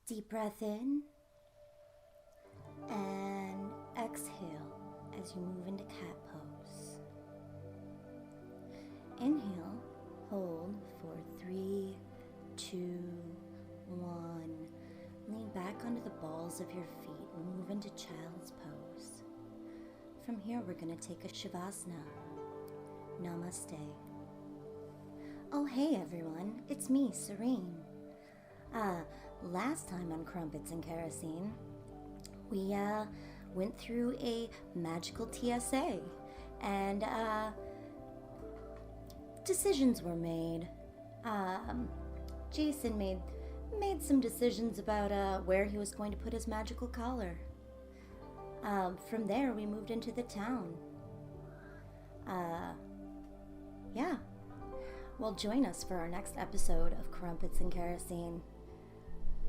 Deep breath in and exhale as you move into cat pose. Inhale, hold for 3, 2, 1. Lean back onto the balls of your feet and move into child's pose. From here, we're going to take a Shavasana. Namaste. Oh, hey everyone, it's me, Serene. Last time on Crumpets and Kerosene, we went through a magical TSA, and decisions were made. Jason made some decisions about where he was going to put his magical collar. From there, we moved into the town. Yeah. Well, join us for our next episode of Crumpets and Kerosene.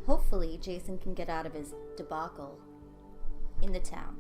Hopefully, Jason can get out of his debacle in the town.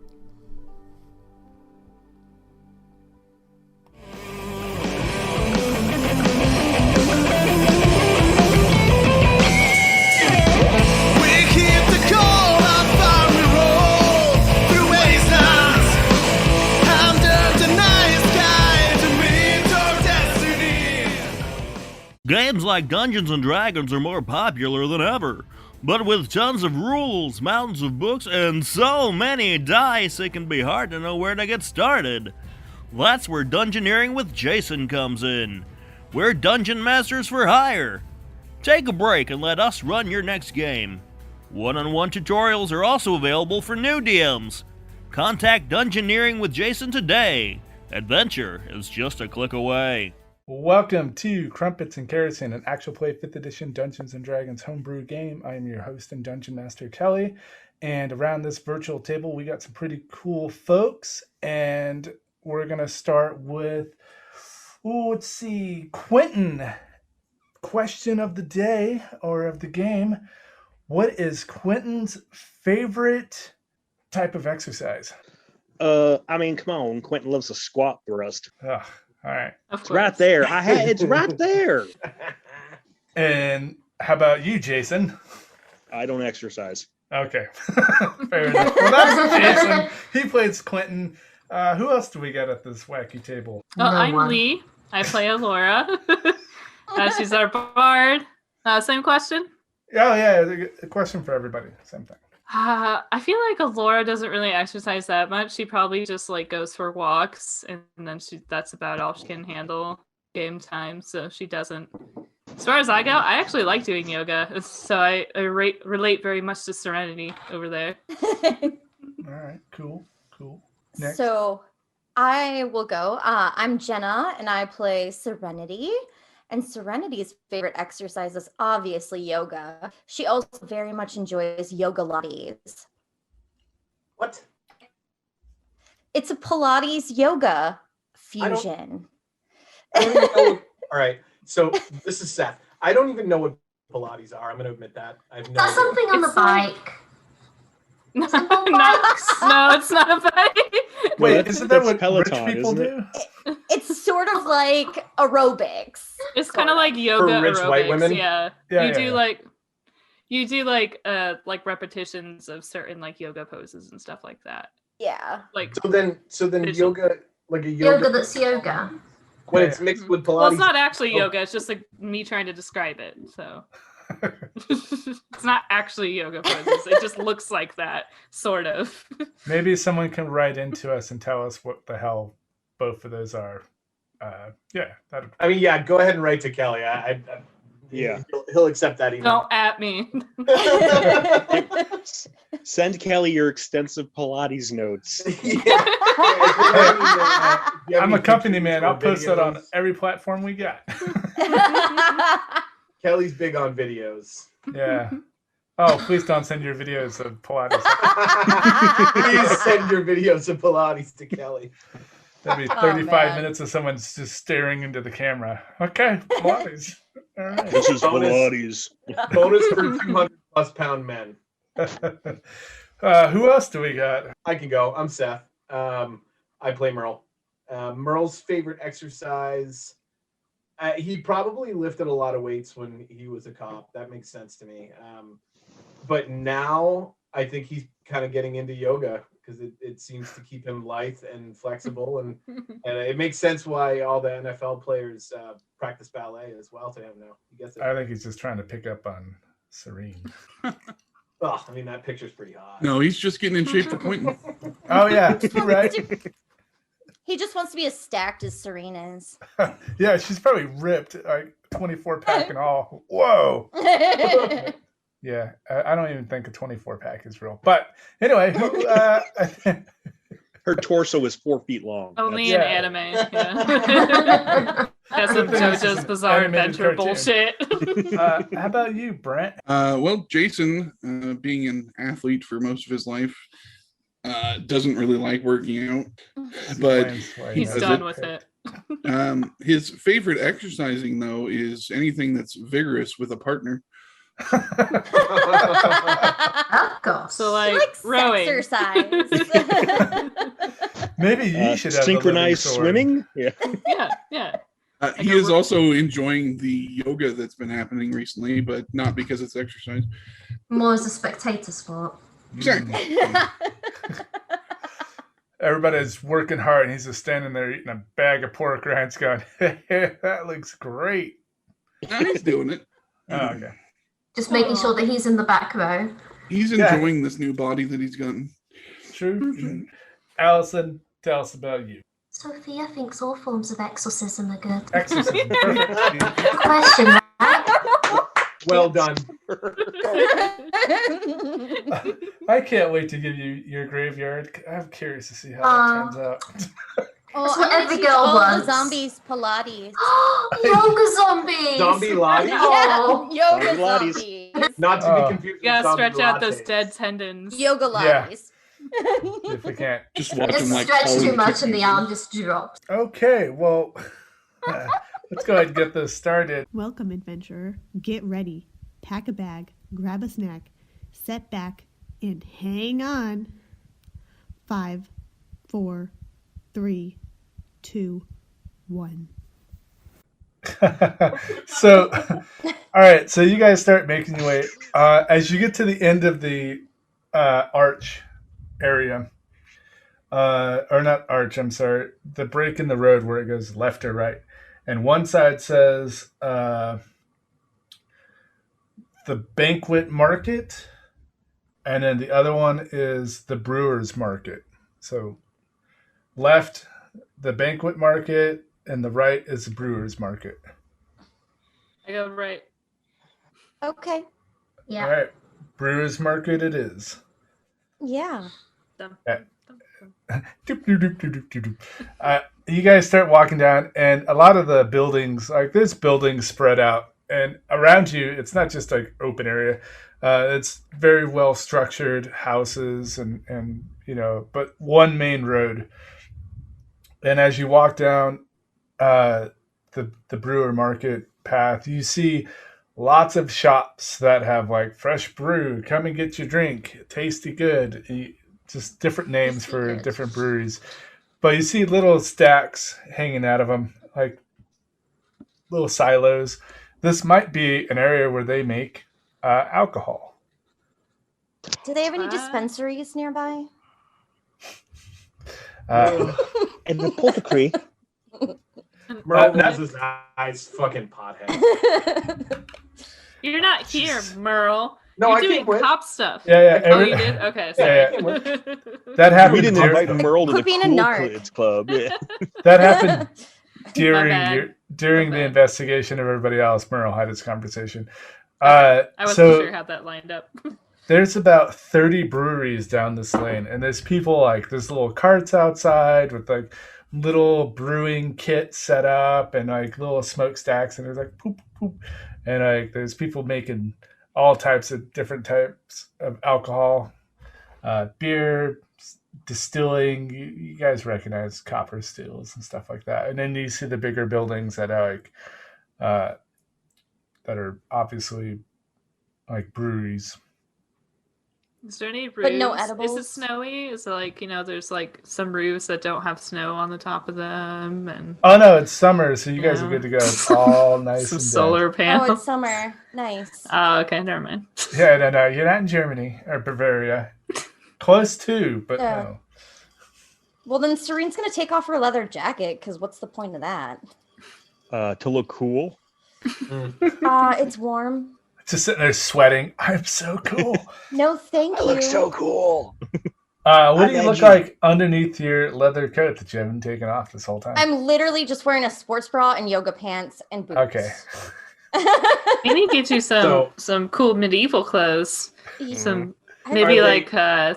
Games like Dungeons & Dragons are more popular than ever, but with tons of rules, mountains of books, and so many dice, it can be hard to know where to get started. That's where Dungeoneering with Jason comes in. We're Dungeon Masters for hire. Take a break and let us run your next game. One-on-one tutorials are also available for new DMs. Contact Dungeoneering with Jason today. Adventure is just a click away. Welcome to Crumpets and Kerosene, an actual play 5th edition Dungeons & Dragons homebrew game. I am your host and Dungeon Master, Kelly. And around this virtual table, we got some pretty cool folks. And we're going to start with, let's see, Quentin. Question of the day, or of the game. What is Quentin's favorite type of exercise? Come on. Quentin loves a squat thrust. Ugh. All right. It's right there. It's right there. And how about you, Jason? I don't exercise. Okay. Fair enough. Well, that's Jason. He plays Quentin. Who else do we got at this wacky table? I'm Lee. I play Alora. She's our bard. Same question? Oh, yeah. A question for everybody. Same thing. I feel like Alora doesn't really exercise that much. She probably just goes for walks, and then that's about all she can handle game time. So she doesn't. As far as I go, I actually like doing yoga, so I relate very much to Serenity over there. All right, cool. Next. So I will go. I'm Jenna, and I play Serenity. And Serenity's favorite exercise is obviously yoga. She also very much enjoys yoga Pilates. What? It's a Pilates yoga fusion. I don't even know. All right, so this is Seth. I don't even know what Pilates are. I'm going to admit that. I have no That's idea. something on the bike. No, it's not a bike. Wait, isn't that what Peloton, rich people isn't do? It's sort of like aerobics. It's kind of like yoga For rich aerobics. white women? Yeah. Yeah. You do like repetitions of certain yoga poses and stuff like that. Yeah. Like So then yoga, like a Yoga that's yoga. when it's mixed with Pilates. well, it's not actually yoga. It's just me trying to describe it. So it's not actually yoga poses. It just looks like that, sort of. Maybe someone can write into us and tell us what the hell both of those are. I mean, yeah, go ahead and write to Kelly. Yeah. He'll accept that email. Don't at me. Send Kelly your extensive Pilates notes. I'm a company man. I'll post that on every platform we got. Kelly's big on videos. Yeah. Oh, please don't send your videos of Pilates. Please send your videos of Pilates to Kelly. That'd be 35 minutes of someone just staring into the camera. Okay, Pilates. All right. This is Bonus. Pilates. Bonus for 200+ pound men. Who else do we got? I can go. I'm Seth. I play Merle. Merle's favorite exercise. He probably lifted a lot of weights when he was a cop. That makes sense to me. but now I think he's kind of getting into yoga because it seems to keep him lithe and flexible, and it makes sense why all the NFL players practice ballet as well to him now. He gets it. I think he's just trying to pick up on Serene. Oh, I mean, that picture's pretty hot. No, he's just getting in shape for Quentin. Oh yeah, right. He just wants to be as stacked as Serena is. Yeah, she's probably ripped, like 24 pack and all. Whoa. Yeah, I don't even think a 24 pack is real. But anyway, Her torso is 4 feet long. Only Yeah. in anime. Yeah. That's some JoJo's Bizarre Animated Adventure cartoon. bullshit. how about you, Brent? Well, Jason, being an athlete for most of his life, doesn't really like working out, but He's does done it. with it. His favorite exercising, though, is anything that's vigorous with a partner. Of course. So He like likes rowing. exercise. Maybe you should have Synchronized the living sword. swimming. Yeah. Yeah. He is also enjoying the yoga that's been happening recently, but not because it's exercise. More as a spectator sport. Exactly. Everybody's working hard, and he's just standing there eating a bag of pork rinds, going, "That looks great." Now he's doing it. Oh, okay. Just making sure that he's in the back row. He's Yeah. enjoying this new body that he's gotten. True. Allison, tell us about you. Sophia thinks all forms of exorcism are good. Exorcism. Perfect. Question, right? Well done. I can't wait to give you your graveyard. I'm curious to see how that turns out. Oh, That's what I'm gonna every teach girl all wants. the zombies Pilates. Yoga zombies! Zombie Lottie? Oh. Yeah, yoga Pilates. zombies. Not to be Oh. confused You with gotta zombie stretch out those lattes. dead tendons. Yoga Yeah. lotties. If we can't. Just watch Just him like stretch pulling too much and the chickens. arm just drops. Okay, well, let's go ahead and get this started. Welcome, adventurer. Get ready. Pack a bag, grab a snack, set back, and hang on. 5, 4, 3, 2, 1. So, all right, so you guys start making your way. As you get to the end of the arch area, or not arch, I'm sorry, the break in the road where it goes left or right. And one side says the banquet market, and then the other one is the brewer's market. So left, the banquet market, and the right is the brewer's market. I go right. Okay. Yeah. All right, brewer's market it is. Yeah. Dum, Yeah. dum, dum. Doop, doop, doop, doop, doop, doop. You guys start walking down, and a lot of the buildings, like there's buildings spread out, and around you, it's not just like open area. It's very well structured houses, and but one main road. And as you walk down the brewer market path, you see lots of shops that have like fresh brew, come and get your drink, tasty good. Just different names Tasty for good. different breweries. But you see little stacks hanging out of them, like little silos. This might be an area where they make alcohol. Do they have any What? dispensaries nearby? And the poultry. Merle That- has his eyes fucking pothead. You're not here, Merle. No, You're I doing came with. cop stuff. Yeah. Oh, you did? Okay, Yeah, sorry. That happened. We didn't dur- invite Merle to the Quit being a cool narc. kids club. Yeah. That happened during bad. during My the bad. investigation of everybody else. Merle had his conversation. I wasn't So sure how that lined up. there's about 30 breweries down this lane, and there's people like there's little carts outside with like little brewing kits set up and like little smokestacks, and there's like poop poop, and like there's people making all types of different types of alcohol, beer, distilling. You guys recognize copper stills and stuff like that, and then you see the bigger buildings that are like that are obviously like breweries. Is there any roofs? But no Is edibles? it snowy? Is it like, there's like some roofs that don't have snow on the top of them, and Oh no, it's summer, so you guys are Yeah. good to go. It's all nice some and solar Oh, panels? it's summer. Nice. Oh, okay, never mind. dead. Yeah, no, you're not in Germany or Bavaria. Close to, but Yeah. no. Well, then Serene's gonna take off her leather jacket, because what's the point of that? To look cool. It's warm. Just sitting there sweating. I'm so cool. No, thank I you. look so cool. What do you I'm look edgy. like underneath your leather coat that you haven't taken off this whole time? I'm literally just wearing a sports bra and yoga pants and boots. Okay. We need to get you So- some cool medieval clothes. Some maybe Are like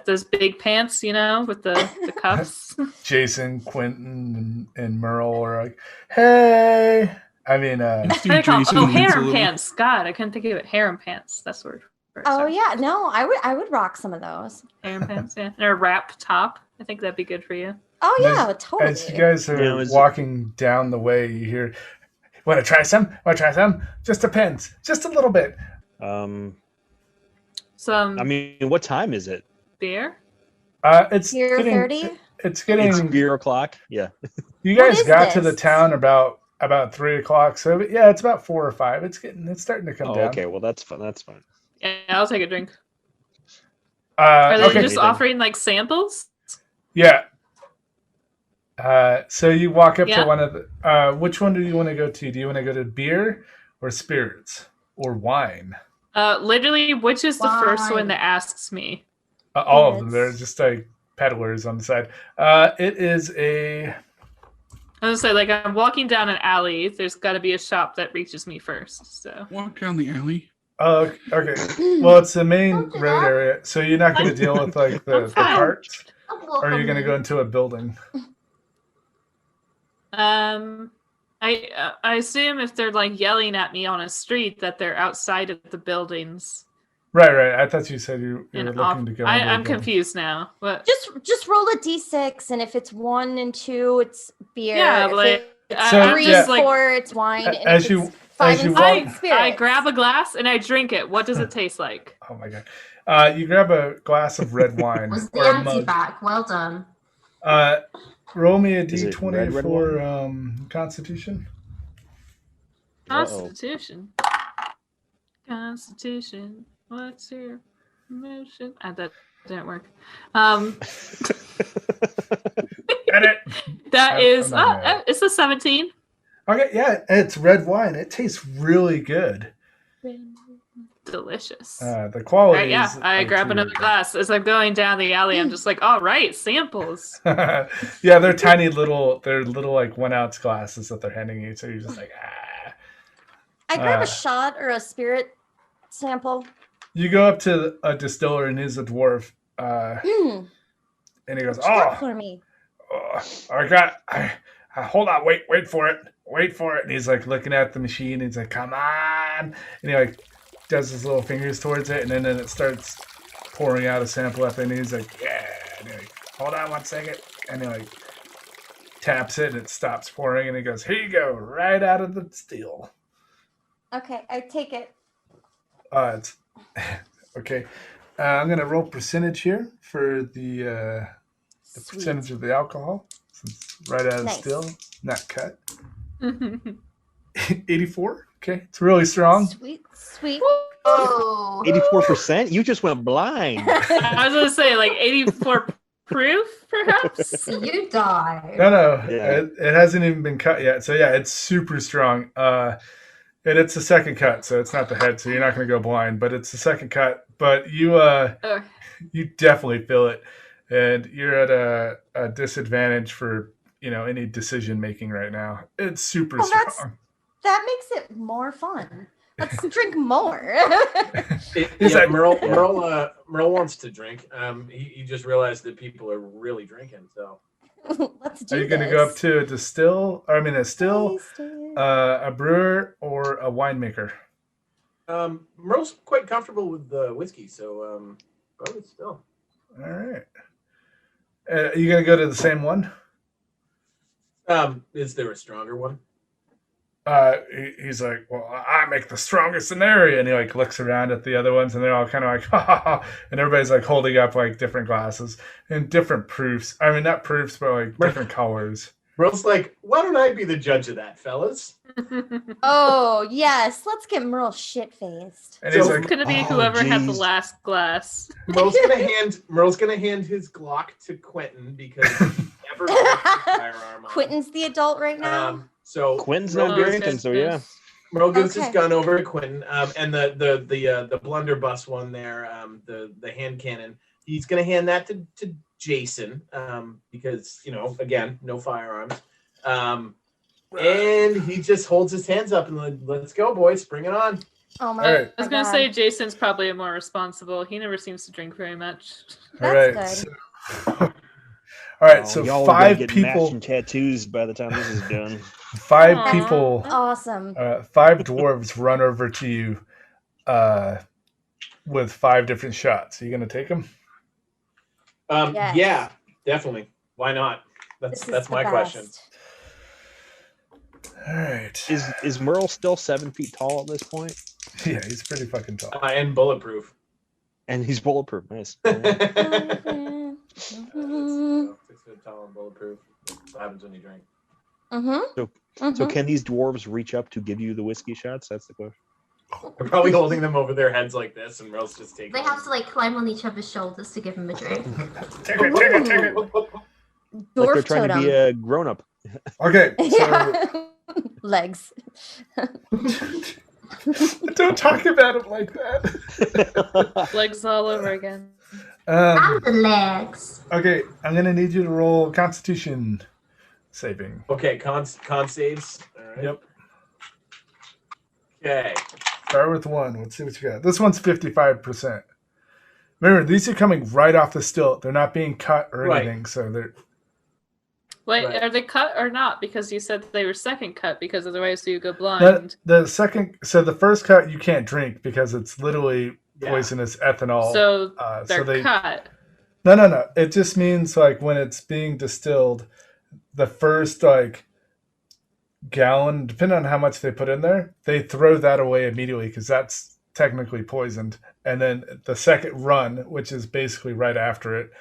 those big pants, with the cuffs. Jason, Quentin, and Merle are like, hey. I mean, Let's do What are they called? Jason Oh, Winslow. harem pants. God, I couldn't think of it. Harem pants. That's the word. for it, Oh sorry. yeah, no, I would rock some of those. Harem pants, yeah. And a wrap top. I think that'd be good for you. Oh yeah, as totally. you guys are Now, is it- walking down the way, you hear, want to try some? Want to try some? Just depends. Just a little bit. Some I mean, what time is it? beer. It's Beer getting, 30? It's getting, It's beer o'clock. Yeah. you What guys is got to the this? town about 3:00. So yeah, it's about 4 or 5. It's starting to come Oh, down. okay. Well, that's fun. That's fine. Yeah, I'll take a drink. Are they Okay. just Anything. offering like samples? Yeah. So you walk up Yeah. to one of the. Which one do you want to go to? Do you want to go to beer or spirits or wine? Literally, which is the first Wine. one that asks me? All of them. Spirits. They're just like peddlers on the side. It is a. I was gonna say, like, I'm walking down an alley. There's got to be a shop that reaches me first. So Walk down the alley. Oh, okay. Well, it's the main Don't do road that. area, so you're not going to deal with like the fine. carts, Don't or are you going to go into a building? I assume if they're like yelling at me on a street that they're outside of the buildings. Right. I thought you said you were And looking to go. into a I'm building. confused now. What? Just roll a d6, and if it's 1 and 2, it's beer. Yeah, If like it's So, I'm 3 just and like 4, it's wine. And As if you- it's 5 as and you 6, walk- it's spirits. I grab a glass and I drink it. What does it taste like? Oh my god! You grab a glass of red wine Was the or a anti mug. back? Well done. Roll me a Is it d20 red for Constitution. Constitution. Constitution. What's your emotion? That didn't work. Get it? That I'm is. not mad. It's a 17. Okay, yeah, it's red wine. It tastes really good. Delicious. The All quality. right, yeah, is, I like, grab too another good. glass. As I'm going down the alley, I'm just like, all right, samples. Yeah, they're tiny little. They're little like 1 ounce glasses that they're handing you. So you're just like, ah. I grab a shot or a spirit sample. You go up to a distiller and he's a dwarf, Mm, and he goes, what you got "Oh, for me? I hold on, wait for it, And he's like looking at the machine. And he's like, "Come on!" And he like does his little fingers towards it, and then it starts pouring out a sample after. And he's like, "Yeah." And he like, "Hold on 1 second," and he like taps it, and it stops pouring. And he goes, "Here you go, right out of the still." Okay, I take it. It's okay. I'm gonna roll percentage here for the Sweet. percentage of the alcohol. Since right out of the Nice. still, not cut. 84. Okay, it's really strong. Sweet, sweet. Oh. 84%? You just went blind. I was gonna say like 84 proof, perhaps. You died. No, Yeah. it hasn't even been cut yet. So yeah, it's super strong. And it's the second cut, so it's not the head, so you're not gonna go blind. But it's the second cut. But you you definitely feel it, and you're at a disadvantage for any decision making right now. It's super Well, strong. That makes it more fun. Let's drink more. He's like- Merle wants to drink. He just realized that people are really drinking. So Let's do Are you going to this. go up to a still, Taste it. a brewer, or a winemaker? Merle's quite comfortable with the whiskey, so go with still. All right. Are you going to go to the same one? Is there a stronger one? he's like, well, I make the strongest in the area, and he like looks around at the other ones, and they're all kind of like, ha ha ha, and everybody's like holding up like different glasses and different proofs. I mean, not proofs, but like different colors. Merle's like, why don't I be the judge of that, fellas? Oh yes, let's get Merle shit faced. And So he's It's like, gonna be "Oh, whoever had the geez." last glass. Merle's gonna hand his Glock to Quentin because he never put a firearm on. Quentin's the adult right now. So Quinn's Merle not gives drinking, his- so yeah. Merle gives his Okay. gun over to Quentin, and the blunderbuss one there, the hand cannon. He's gonna hand that to Jason, because again, no firearms. And he just holds his hands up and like, let's go, boys, bring it on. Oh my! All right. I was gonna God. say Jason's probably more responsible. He never seems to drink very much. all That's right, good. so, all right, Oh, so y'all are gonna five get people, matching tattoos by the time this is done. five Aw. people, Awesome. 5 dwarves run over to you, with 5 different shots. Are you gonna take them? Yes. Yeah, definitely. Why not? This That's is the my question. best. All right. Is Merle still 7 feet tall at this point? Yeah, he's pretty fucking tall. And bulletproof. And he's bulletproof. Nice. 6 foot tall and bulletproof. That's what happens when you drink. So can these dwarves reach up to give you the whiskey shots? That's the question. They're probably holding them over their heads like this, and Merle's just taking. They have to like climb on each other's shoulders to give him a drink. Take it. Like they're Dwarf trying to be totem. a grown up. Okay, so Yeah. Legs. don't talk about him like that. Legs all over again. And the legs. Okay, I'm gonna need you to roll Constitution saving. Okay, con saves. All right. Yep. Okay. Start with 1. Let's see what you got. This one's 55%. Remember, these are coming right off the stilt. They're not being cut or Right. anything, so they're Wait, Right. are they cut or not? Because you said they were second cut, because otherwise you go blind. the second. So the first cut you can't drink because it's literally Yeah. poisonous ethanol. So so they're they cut. no. It just means like when it's being distilled, the first like gallon, depending on how much they put in there, they throw that away immediately because that's technically poisoned. And then the second run, which is basically right after it,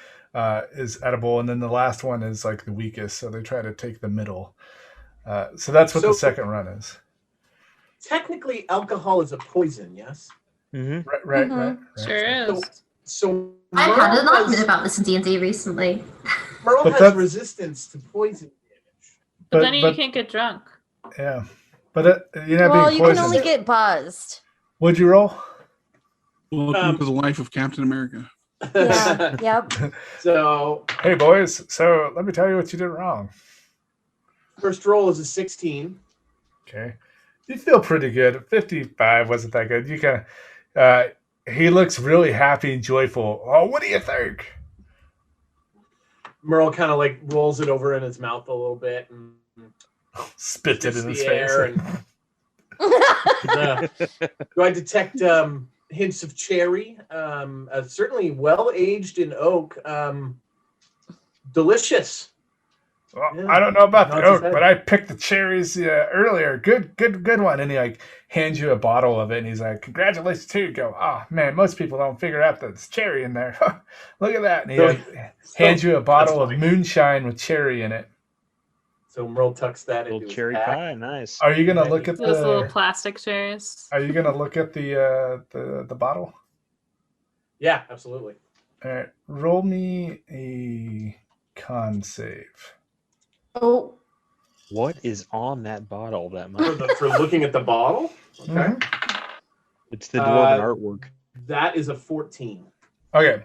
is edible. And then the last one is like the weakest, so they try to take the middle. So that's what So- the second run is. Technically, alcohol is a poison. Yes. Mm-hmm. Right. Sure is. So I had an Merle argument has, about this in D&D recently. Merle But has that's- resistance to poison damage. But then you can't get drunk. Yeah, but you're not Well, being you can poisoned. only get buzzed. Would you roll? Welcome to the life of Captain America. Yeah. Yep. So Hey boys, so let me tell you what you did wrong. first roll is a 16. Okay, you feel pretty good. 55 wasn't that good. You can. He looks really happy and joyful. Oh, what do you think? Merle kind of like rolls it over in his mouth a little bit and Spits it sniffs in his the face. air. Do I detect hints of cherry? Certainly well aged in oak. Delicious. Well, Yeah. I don't know about the Nods his oak, head. but I picked the cherries earlier. Good one. And he like hands you a bottle of it, and he's like, "Congratulations to you." Go, oh man, most people don't figure out that it's cherry in there. Look at that. And he So- like, hands you a bottle of funny. moonshine with cherry in it. So Merle tucks that Little into his cherry pack. pie. Nice. Are you gonna look at Those little the? plastic cherries. Are you gonna look at the bottle? Yeah, absolutely. All right, roll me a con save. Oh. What is on that bottle that For, much? for looking at the bottle, okay, Mhm. It's the dwarven Uh, artwork. that is a 14. Okay.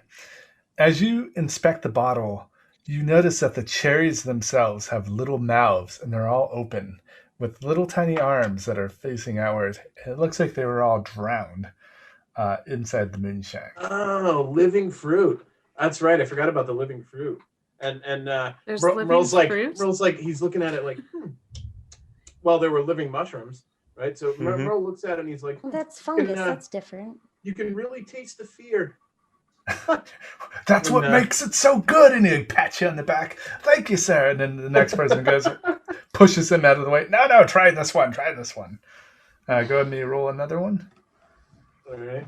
As you inspect the bottle, you notice that the cherries themselves have little mouths and they're all open with little tiny arms that are facing outward. It looks like they were all drowned inside the moonshine. Oh, living fruit. That's right. I forgot about the living fruit. And There's Merle's living like fruit? Merle's like he's looking at it like, well, there were living mushrooms, right? So Mhm. Merle looks at it and he's like, That's fungus. Can, That's different. you can really taste the fear. That's what And, makes it so good. And he pats you on the back. Thank you, sir. And then the next person goes, pushes him out of the way. No, try this one. Go ahead and roll another one. All right.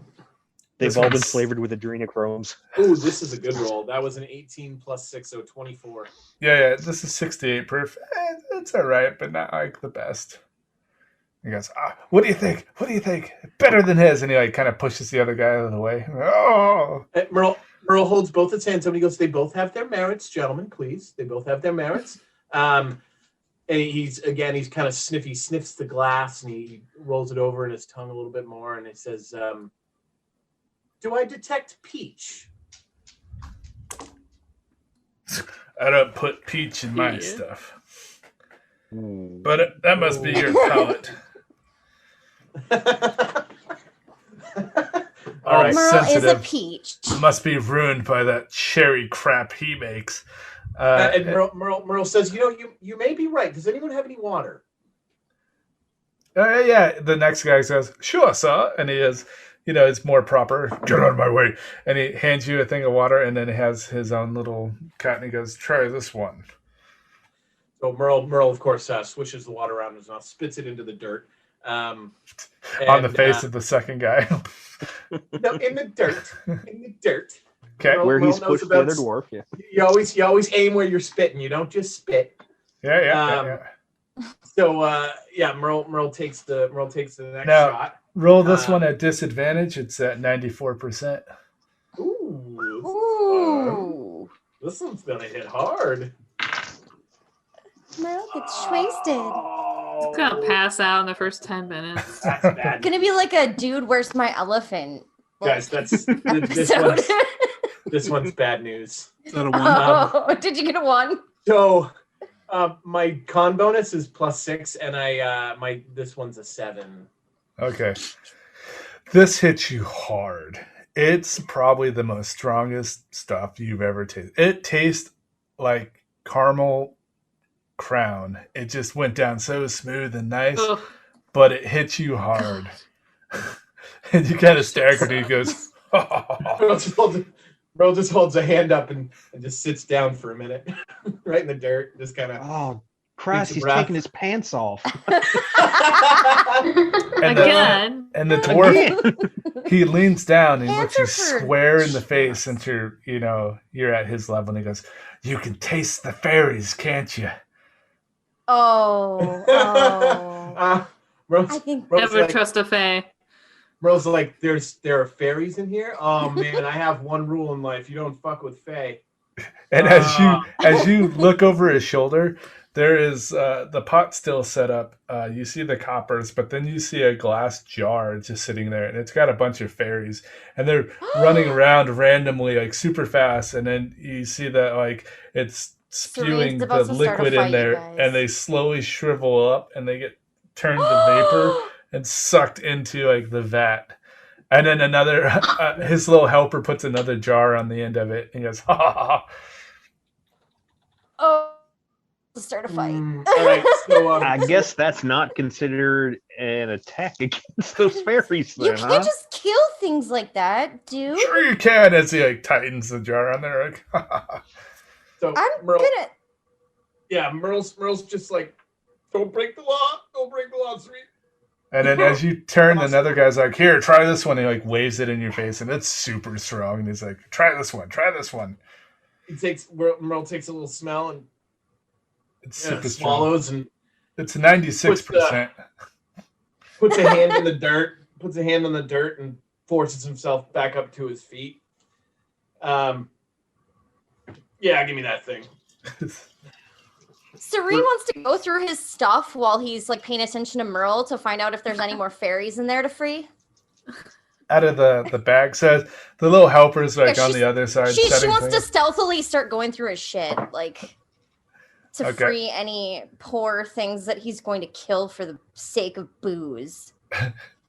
They've all been flavored with adrenochromes. Ooh, this is a good roll. That was an 18 plus 6, so 24. Yeah. This is 68 proof. It's all right, but not like the best. He goes, what do you think? Better than his. And he like kind of pushes the other guy out of the way. Oh. Merle holds both his hands up and he goes, they both have their merits, gentlemen, please. They both have their merits. And he's kind of sniffy, sniffs the glass and he rolls it over in his tongue a little bit more. And he says, do I detect peach? I don't put peach in my stuff. But that must be your palate. All right. Merle is a peach. Must be ruined by that cherry crap he makes. And Merle says, you may be right. Does anyone have any water? Yeah, the next guy says, sure, sir. And he is, it's more proper. Get out of my way. And he hands you a thing of water and then he has his own little cut and he goes, try this one. So Merle, of course, swishes the water around his mouth, spits it into the dirt. On the face of the second guy. No, in the dirt. Okay. Where he's pushed the other dwarf. Yeah. You always aim where you're spitting. You don't just spit. Yeah. So Merle takes the next shot. Roll this one at disadvantage. It's at 94%. Ooh. This one's gonna hit hard. Merle gets wasted. It's gonna pass out in the first 10 minutes. That's bad. Gonna be like a dude, where's my elephant? Guys, this one's bad news. Is that a 1? Did you get a 1? So my con bonus is +6 and this one's a 7. Okay. This hits you hard. It's probably the most strongest stuff you've ever tasted. It tastes like caramel crown. It just went down so smooth and nice, but it hits you hard. And you kind of stagger and he goes, Merle just holds a hand up and just sits down for a minute, right in the dirt, just kind of. Oh, Christ, he's taking his pants off. And the dwarf, he leans down and looks you square in the face since you're at his level and he goes, you can taste the fairies, can't you? I think never trust a fae. Merle's like, there are fairies in here? Oh man, I have one rule in life. You don't fuck with fae. And as you look over his shoulder, there is the pot still set up. You see the coppers, but then you see a glass jar just sitting there, and it's got a bunch of fairies, and they're running around randomly, like super fast. And then you see that like it's spewing the liquid in there, and they slowly shrivel up, and they get turned to vapor and sucked into like the vat. And then another, his little helper puts another jar on the end of it, and he goes, ha ha ha. Oh. Start a fight. All right, so I guess that's not considered an attack against those fairies. You can't just kill things like that, dude. Sure you can. As he like tightens the jar on there, like, so Merle's just like, don't break the law, sweet. And then as you turn, another guy's like, here, try this one. He like waves it in your face, and it's super strong. And he's like, try this one. Merle takes a little smell and it's super swallows strong. and it's 96%. Puts a hand in the dirt. Puts a hand on the dirt and forces himself back up to his feet. Yeah, give me that thing. Serene wants to go through his stuff while he's like paying attention to Merle to find out if there's any more fairies in there to free. Out of the bag says the little helper's like on the other side. She wants to stealthily start going through his shit, like to free any poor things that he's going to kill for the sake of booze.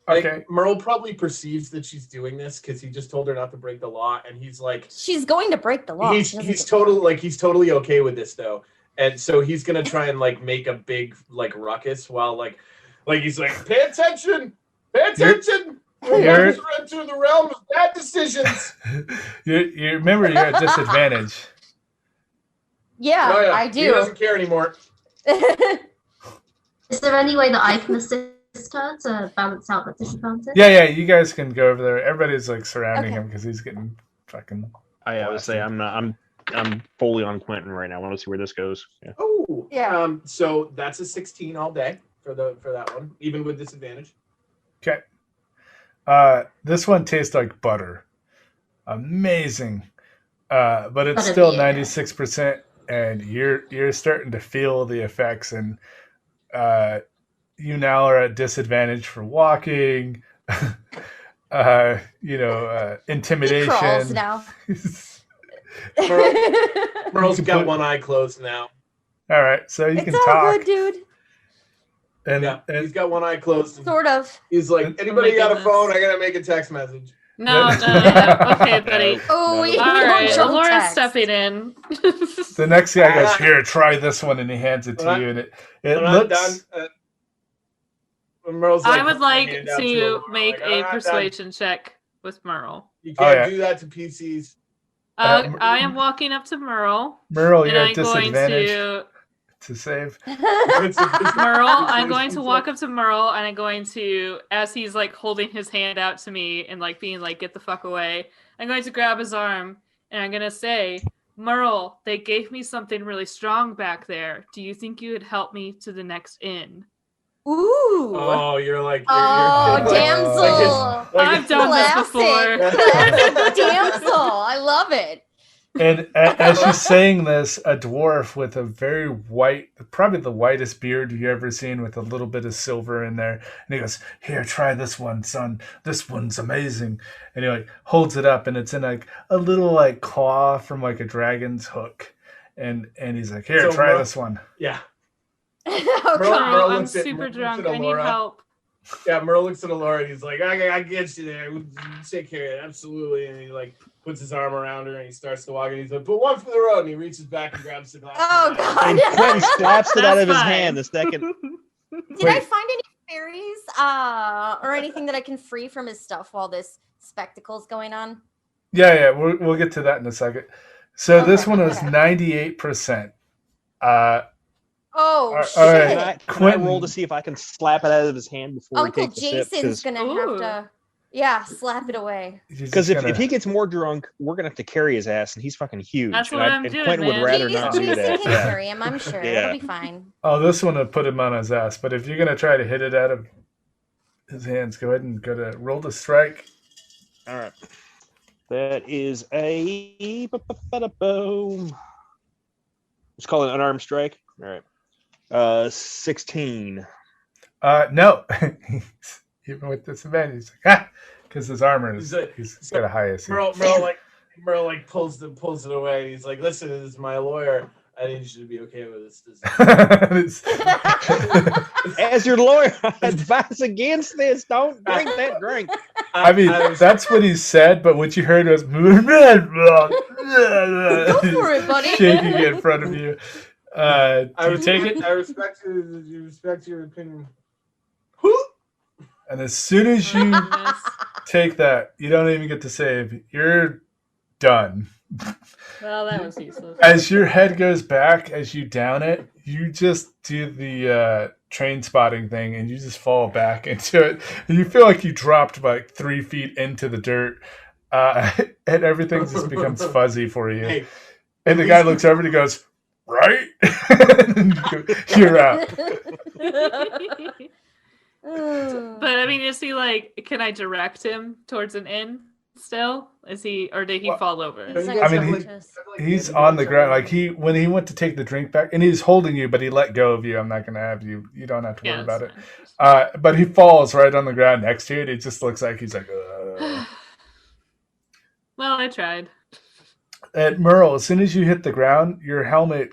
Okay. Merle probably perceives that she's doing this because he just told her not to break the law, and he's like, she's going to break the law. He's totally okay with this though, and so he's gonna try and like make a big like ruckus while like he's like, pay attention. You're into the realm of bad decisions. you remember you're at disadvantage. Yeah, oh, yeah, I do. He doesn't care anymore. Is there any way that I can assist her to balance out that disadvantage? Yeah, you guys can go over there. Everybody's like surrounding Okay. him because he's getting fucking. I would say I'm fully on Quentin right now. I want to see where this goes. Yeah. Oh, Yeah. So that's a 16 all day for that one, even with disadvantage. Okay. This one tastes like butter. Amazing. But it's still 96%, and you're starting to feel the effects, and you now are at disadvantage for walking. Intimidation. He crawls now. Merle's got one eye closed now. All right, so you It's can all talk. good, dude. And He's got one eye closed. Sort of. He's like, anybody my got a goodness. phone? I gotta make a text message. No. Okay, buddy. Oh, we All don't right, show Laura's text. stepping in. the next guy goes, "Here, try this one," and he hands it to you, and it When I'm looks. done, Merle's I would like handing it down to Laura, make like, "I'm a not done." persuasion check with Merle. You Oh, can't yeah. do that to PCs. I am walking up to Merle, Merle, and you're I'm at going disadvantage to to save. Merle. I'm going to walk up to Merle, and I'm going to, as he's like holding his hand out to me and like being like, "Get the fuck away!" I'm going to grab his arm, and I'm gonna say, "Merle, they gave me something really strong back there. Do you think you would help me to the next inn?" Ooh. Oh, you're like, Oh, you're damsel. I've done this before. Classic damsel. I love it. And as she's saying this, a dwarf with a very white, probably the whitest beard you've ever seen, with a little bit of silver in there, and he goes, "Here, try this one, son. This one's amazing." And he like holds it up, and it's in like a little like claw from like a dragon's hook, and he's like, "Here, So try Merle- this one." Yeah. Oh, Merle- God. Merle I'm looks at- super looks drunk. at I need Alora. help. Yeah, Merle looks at Laura and he's like, I get you there. We'll take care of it. Absolutely. And he like puts his arm around her and he starts to walk and he's like, "Put one for the road." And he reaches back and grabs the glass. Oh, of wine. God. And Quentin slaps it out That's of his fine. hand the second. Did I find any fairies or anything that I can free from his stuff while this spectacle's going on? Yeah, we'll get to that in a second. So this Okay, one was okay. 98%. Oh, All shit. right. Can I Quentin. roll to see if I can slap it out of his hand before Uncle he takes a sip? Jason's going to have to, slap it away. Because if he gets more drunk, we're gonna have to carry his ass, and he's fucking huge. That's and what I'm doing, Quentin man. would rather He's not do Jason that. can Yeah. carry him, I'm sure. Yeah. It'll be fine. Oh, this one would put him on his ass. But if you're gonna try to hit it out of his hands, go ahead and go to roll to strike. All right. That is a boom. Let's call it an unarmed strike. All right. 16. No, even with disadvantage, he's like, because his armor is he's got a high AC. Merle like pulls it away. He's like, "Listen, this is my lawyer. I need you to be okay with this." As your lawyer, I advise against this. Don't drink that drink. I mean, that's what he said, but what you heard was Go for it, buddy. shaking it in front of you. Do you take it? I respect your opinion. And as soon as you take that, you don't even get to save. You're done. Well, that was useless. As your head goes back, as you down it, you just do the train spotting thing, and you just fall back into it. And you feel like you dropped like 3 feet into the dirt, and everything just becomes fuzzy for you. Hey, And the guy looks over and he goes, "Right?" And you're out. But I mean, is he like? Can I direct him towards an inn? Still, is he, or did he fall over? I mean, he's on the ground. Like when he went to take the drink back, and he's holding you, but he let go of you. I'm not going to have you. You don't have to worry about it. But he falls right on the ground next to you. And it just looks like he's like. Well, I tried. At Merle, as soon as you hit the ground, your helmet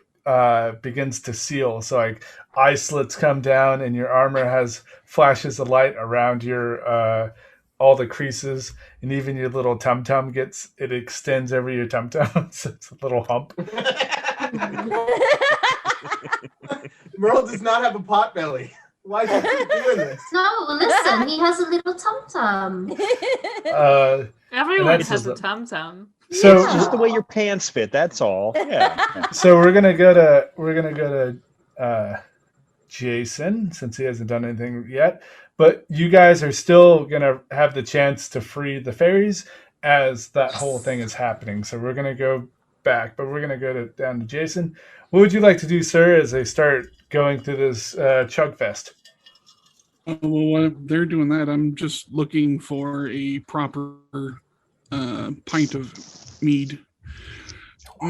begins to seal. So like eye slits come down, and your armor has flashes of light around your all the creases, and even your little tum tum extends over your tum tum. So it's a little hump. Merle does not have a pot belly. Why is he doing this? No, listen, he has a little tum-tum. Everyone has a tum tum. So It's just the way your pants fit. That's all. Yeah. So we're gonna go to Jason, since he hasn't done anything yet. But you guys are still going to have the chance to free the fairies as that whole thing is happening. So we're going to go back, but we're going to go down to Jason. What would you like to do, sir, as they start going through this chug fest? Well, while they're doing that, I'm just looking for a proper pint of mead.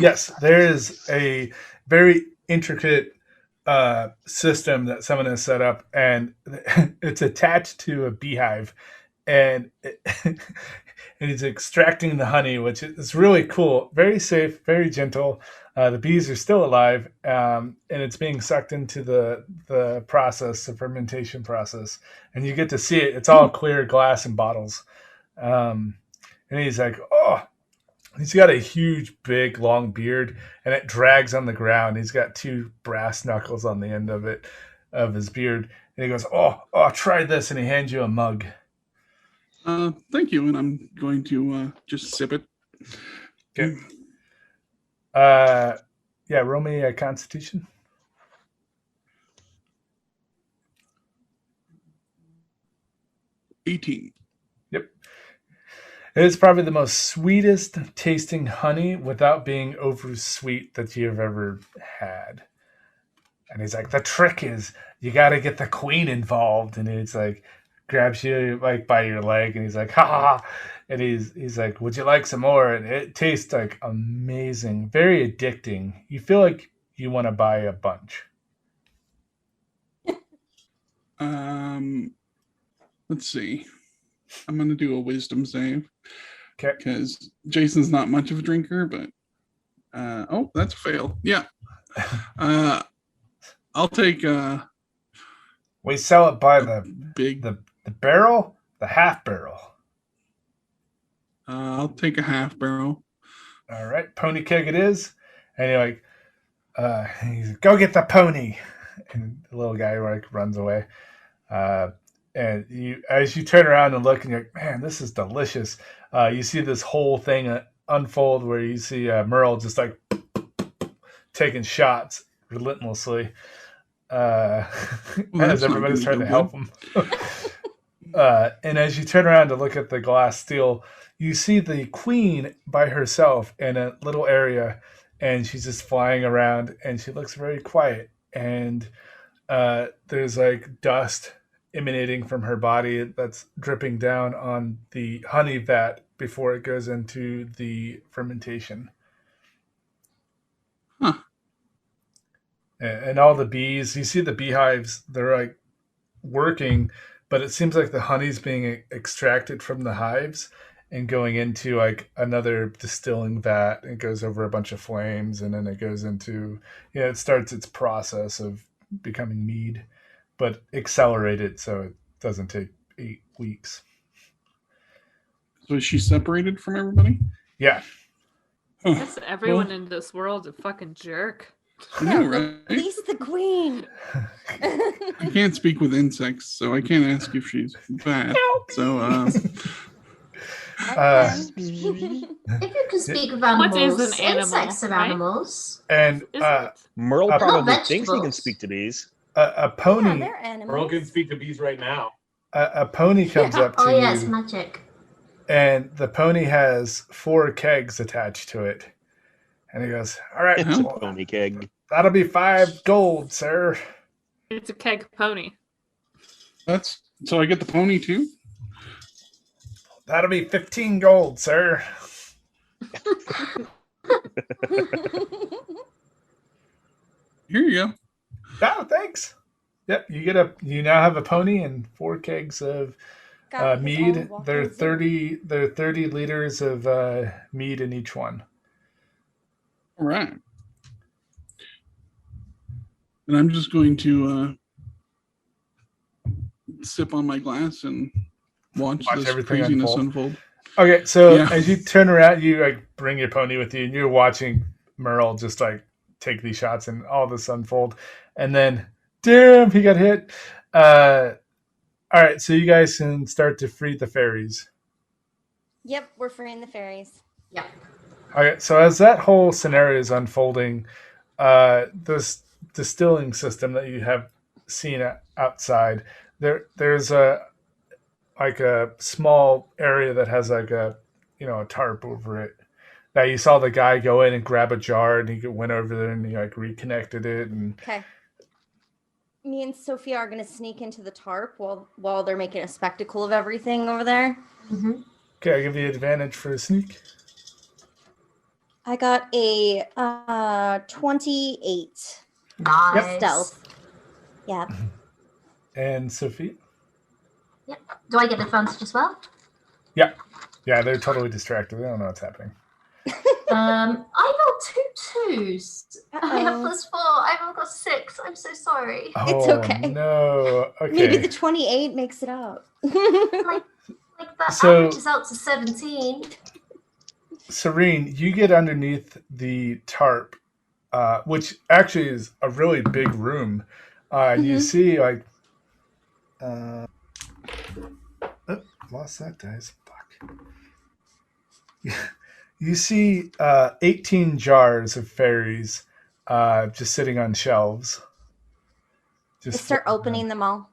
Yes, there is a very intricate system that someone has set up, and it's attached to a beehive, and and he's extracting the honey, which is really cool. Very safe, very gentle. The bees are still alive, and it's being sucked into the process, the fermentation process, and you get to see it. It's all clear glass and bottles, and he's like, "Oh." He's got a huge, big, long beard, and it drags on the ground. He's got 2 brass knuckles on the end of it, of his beard, and he goes, "Oh, try this," and he hands you a mug. Thank you, and I'm going to just sip it. Okay. Yeah, roll me a Constitution. $18. Yep. It is probably the most sweetest tasting honey without being over sweet that you've ever had. And he's like, the trick is you got to get the queen involved. And it's like, grabs you like by your leg, and he's like, ha ha ha. And he's like, would you like some more? And it tastes like amazing, very addicting. You feel like you want to buy a bunch. Let's see. I'm going to do a wisdom save. Okay. Because Jason's not much of a drinker, but that's a fail. Yeah. I'll take we sell it by the barrel, the half barrel. I'll take a half barrel. All right, pony keg it is. And you're like, he's like, go get the pony. And the little guy like runs away. And you, as you turn around and look, and you're like, man, this is delicious. You see this whole thing unfold where you see Merle just like taking shots relentlessly as everybody's trying to help him. And as you turn around to look at the glass steel, you see the queen by herself in a little area, and she's just flying around, and she looks very quiet. And there's like dust emanating from her body that's dripping down on the honey vat before it goes into the fermentation. Huh. And all the bees, you see the beehives, they're like working, but it seems like the honey's being extracted from the hives and going into like another distilling vat. It goes over a bunch of flames, and then it goes into, it starts its process of becoming mead, but accelerated so it doesn't take 8 weeks. So is she separated from everybody? Yeah. That's everyone in this world a fucking jerk. I know, right? At least the queen. I can't speak with insects, so I can't ask if she's bad. So, If you can speak of animals, What is an animal, insects are right? animals. And Merle Not probably thinks he can vegetables. speak to bees. a pony, Yeah, they're animals. Earl can speak to bees right now. a pony comes up to Oh yeah, it's you, magic. and the pony has 4 kegs attached to it. And he goes, all right, It's a well, pony keg. that'll be 5 gold, sir. It's a keg pony. that's so I get the pony too? That'll be 15 gold, sir. Here you go. Oh, thanks. Yep, you now have a pony and 4 kegs of Got his mead. own walking There are zoo. 30 liters of mead in each one. All right. And I'm just going to sip on my glass and watch this everything craziness unfold. unfold. Okay, so Yeah. as you turn around, you like bring your pony with you, and you're watching Merle just like take these shots and all this unfold, and then damn, he got hit. All right, so you guys can start to free the fairies. Yep, we're freeing the fairies. Yeah. Okay, so as that whole scenario is unfolding, this distilling system that you have seen outside. There's a small area that has like a tarp over it. That you saw the guy go in and grab a jar, and he went over there and he like reconnected it. And Okay. Me and Sophia are gonna sneak into the tarp while they're making a spectacle of everything over there. Mm-hmm. okay, I give you advantage for a sneak. I got a 28 Nice. stealth. Yeah. And Sophie? Yep. Do I get advantage as well? Yeah, they're totally distracted. They don't know what's happening. I rolled 2 2s. I have Uh-oh. +4. I've only got 6. I'm so sorry. It's Oh, okay. No. Maybe the Okay. 28 makes it up. Like that So- averages out to 17. Serene, you get underneath the tarp, which actually is a really big room. And you see like lost that dice. Fuck. You see 18 jars of fairies just sitting on shelves. I start opening them all.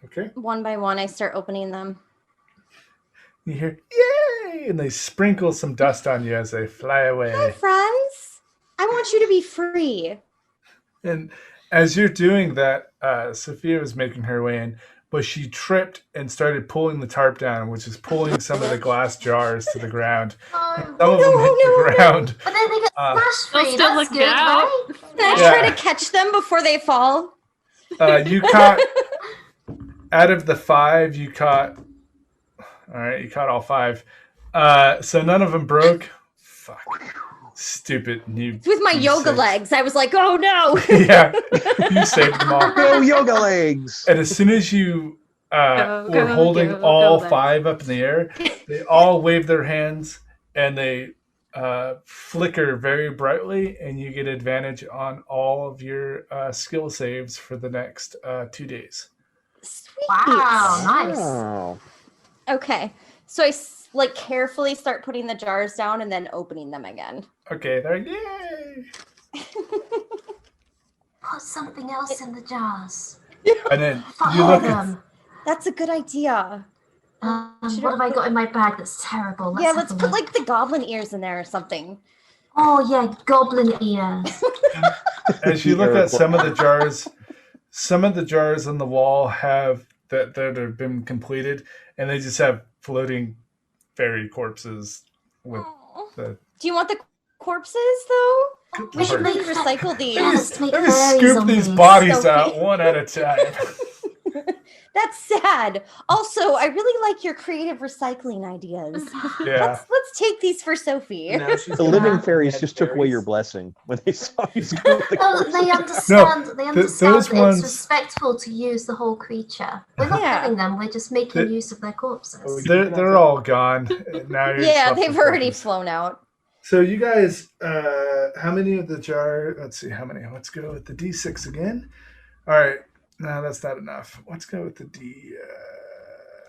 Okay. One by one, I start opening them. You hear, yay! And they sprinkle some dust on you as they fly Hi, away. friends. I want you to be free. And as you're doing that, Sophia was making her way in, but she tripped and started pulling the tarp down, which is pulling some of the glass jars to the ground. And some of them hit the ground. But then they get smash They'll free. still That's look good, out. right? Can I Yeah. try to catch them before they fall? You caught, out of the 5, you caught all 5. So none of them broke. Fuck. Stupid new. With my yoga D6. legs, I was like, oh no. Yeah, you saved them all. Go yoga legs. And as soon as you were go, holding go, all go, 5 up in the air, they all wave their hands and they flicker very brightly, and you get advantage on all of your skill saves for the next 2 days. Sweet. Wow, nice. Wow. Okay. So I carefully start putting the jars down and then opening them again. Okay, they're like, yay! Put something else in the jars. And then Fuck you look at them. That's a good idea. What have I got in my bag that's terrible? Yeah, have let's a put look. the goblin ears in there or something. Oh yeah, goblin ears. as you look at some of the jars on the wall have that have been completed, and they just have floating fairy corpses with the. Do you want the corpses though? We should Let maybe recycle these. Let's make me fairy scoop these zombies. bodies Sophie. out one at a time. That's sad. Also, I really like your creative recycling ideas. Yeah. Let's take these for Sophie. Now she's The gonna living have fairies dead just took away your fairies. blessing when they saw you scoop the Oh, corpse. they understand. They understand those that ones- it's respectful to use the whole creature. We're not Yeah. killing them. We're just making The- use of their corpses. They're all gone. Now you're just Yeah, left they've with already corpses. flown out. So you guys, how many of the jar? Let's see, how many? Let's go with the D6 again. All right, no, that's not enough. Let's go with the D.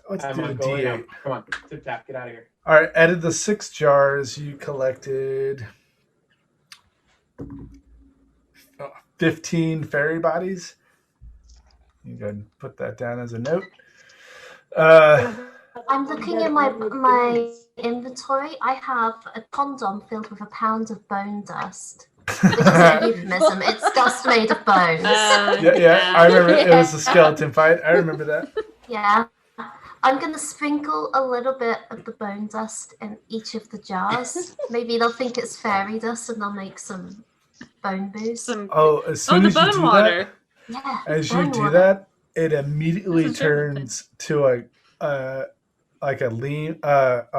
Let's I'm do on the go D8. now. Come on, tip tap, get out of here. All right, out of the 6 jars, you collected 15 fairy bodies. You go and put that down as a note. I'm looking in my inventory. I have a condom filled with a pound of bone dust. Which is a euphemism. It's dust made of bones. Yeah, I remember it was a skeleton fight. I remember that. Yeah. I'm going to sprinkle a little bit of the bone dust in each of the jars. Maybe they'll think it's fairy dust and they'll make some bone booze. Oh, as soon the as you bone do water. Yeah. as you bone do water. that, it immediately This is everything. turns to a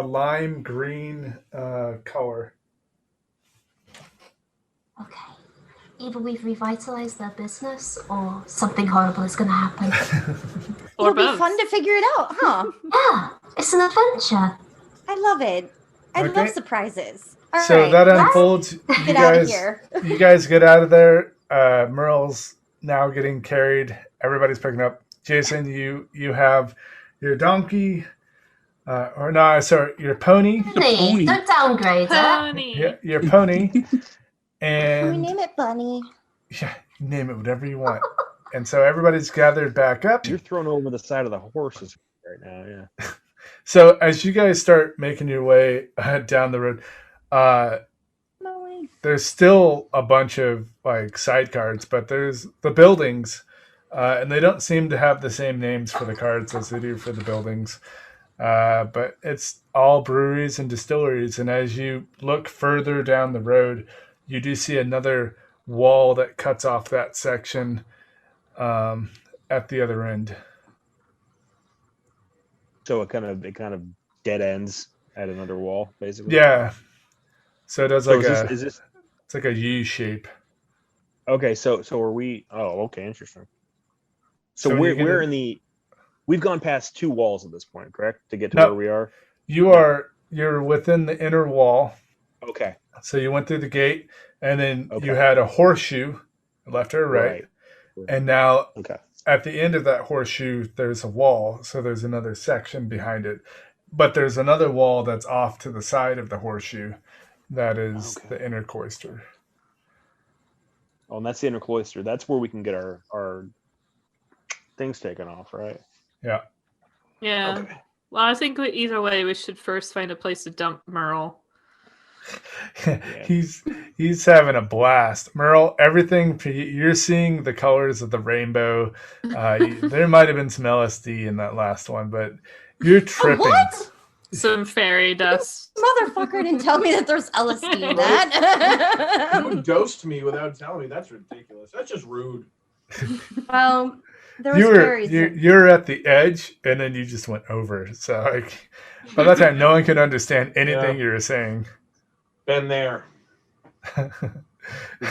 lime green color. Okay. Either we've revitalized their business or something horrible is going to happen. Or It'll be both. fun to figure it out, huh? Yeah. It's an adventure. I love it. I Okay. love surprises. All right, So that let's unfolds. You get out of guys, here. you guys get out of there. Merle's now getting carried. Everybody's picking up. Jason, you have your donkey, your pony. Pony. Don't downgrade it. Pony. Your pony, Can we and name it Bunny? Yeah, name it whatever you want. And so everybody's gathered back up. You're thrown over the side of the horses right now. Yeah. So as you guys start making your way down the road, there's still a bunch of like side cards, but there's the buildings, and they don't seem to have the same names for the cards as they do for the buildings. But it's all breweries and distilleries. And as you look further down the road, you do see another wall that cuts off that section at the other end. So it kind of dead ends at another wall, basically. Yeah. So it does like is this it's like a U shape. okay? So are we? Oh, okay, interesting. So, So we're in the. We've gone past 2 walls at this point, correct? To get to where we are. You're within the inner wall. Okay. So you went through the gate, and then Okay. you had a horseshoe, left or right. And now at the end of that horseshoe, there's a wall. So there's another section behind it. But there's another wall that's off to the side of the horseshoe. That is the inner cloister. Oh, and that's the inner cloister. That's where we can get our things taken off, right? Yeah. Yeah. Okay. Well, I think either way, we should first find a place to dump Merle. He's having a blast. Merle, everything you're seeing the colors of the rainbow. There might have been some LSD in that last one, but you're tripping. What? Some fairy dust. Motherfucker didn't tell me that there's LSD in that. You dosed me without telling me. That's ridiculous. That's just rude. Well, there was fairies. You're at the edge, and then you just went over. So like, by that time, no one could understand anything you were saying. Been there. All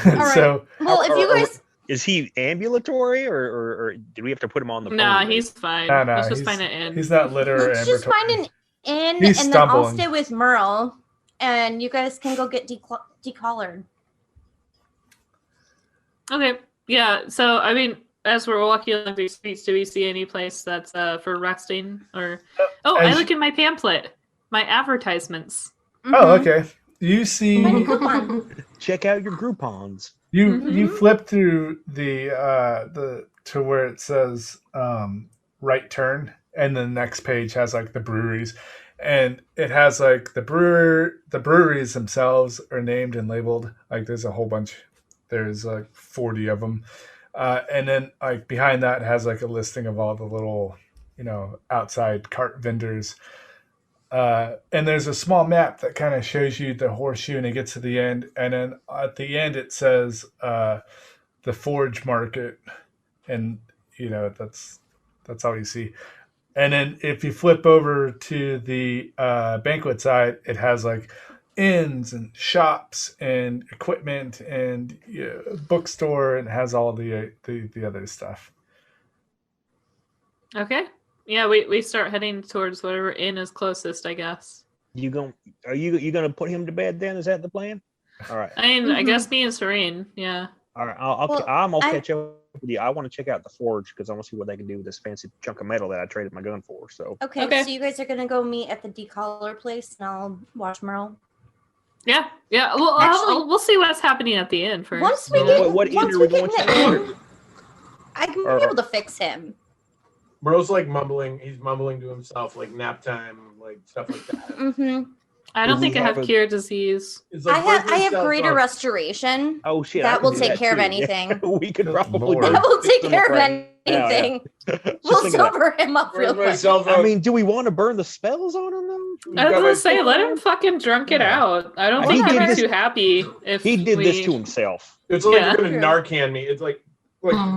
right. So, well, if you guys. Is he ambulatory, or do we have to put him on the? Nah, he's fine. Nah, Let's just find an inn. He's not litter or Let's just find an inn, He's and then I'll stumbling. stay with Merle, and you guys can go get decollared. Okay. Yeah. So, I mean, as we're walking along these streets, do we see any place that's for resting? Or I look in my pamphlet, my advertisements. Oh, okay. You see, check out your Groupons. You flip through the to where it says right turn, and the next page has like the breweries, and it has like the breweries themselves are named and labeled. Like there's a whole bunch. There's like 40 of them, and then like behind that has like a listing of all the little, outside cart vendors. And there's a small map that kind of shows you the horseshoe, and it gets to the end, and then at the end it says the Forge Market, and that's all you see. And then if you flip over to the banquet side, it has like inns and shops and equipment and bookstore, and it has all the other stuff. Okay. Yeah, we start heading towards whatever inn is closest, I guess. Are you gonna put him to bed then? Is that the plan? All right. I mean, I guess me and Serene, yeah. All right, I'll catch up with you. I want to check out the Forge because I want to see what they can do with this fancy chunk of metal that I traded my gun for. So Okay, so you guys are gonna go meet at the decollar place, and I'll watch Merle. Yeah. Well, Actually- we'll see what's happening at the inn first. Once we get, What inn once are we we get going in to? the inn, I can be able to fix him. Merle's like mumbling. He's mumbling to himself, like nap time, like stuff like that. Mm-hmm. I don't Do think we I have have a- cure disease. It's I like have greater restoration. Oh shit! That I can will do take care of too. anything. We could probably. Lord. That will take Just care of right now, yeah. anything. Just We'll think of that. sober him up real Where's my quick. cell phone? I mean, do we want to burn the spells on him though? I was gonna say, let him fucking drunk it out. I don't He think did I'd be this- too happy if He did we... this to himself. It's like Yeah. you're gonna Narcan me. It's like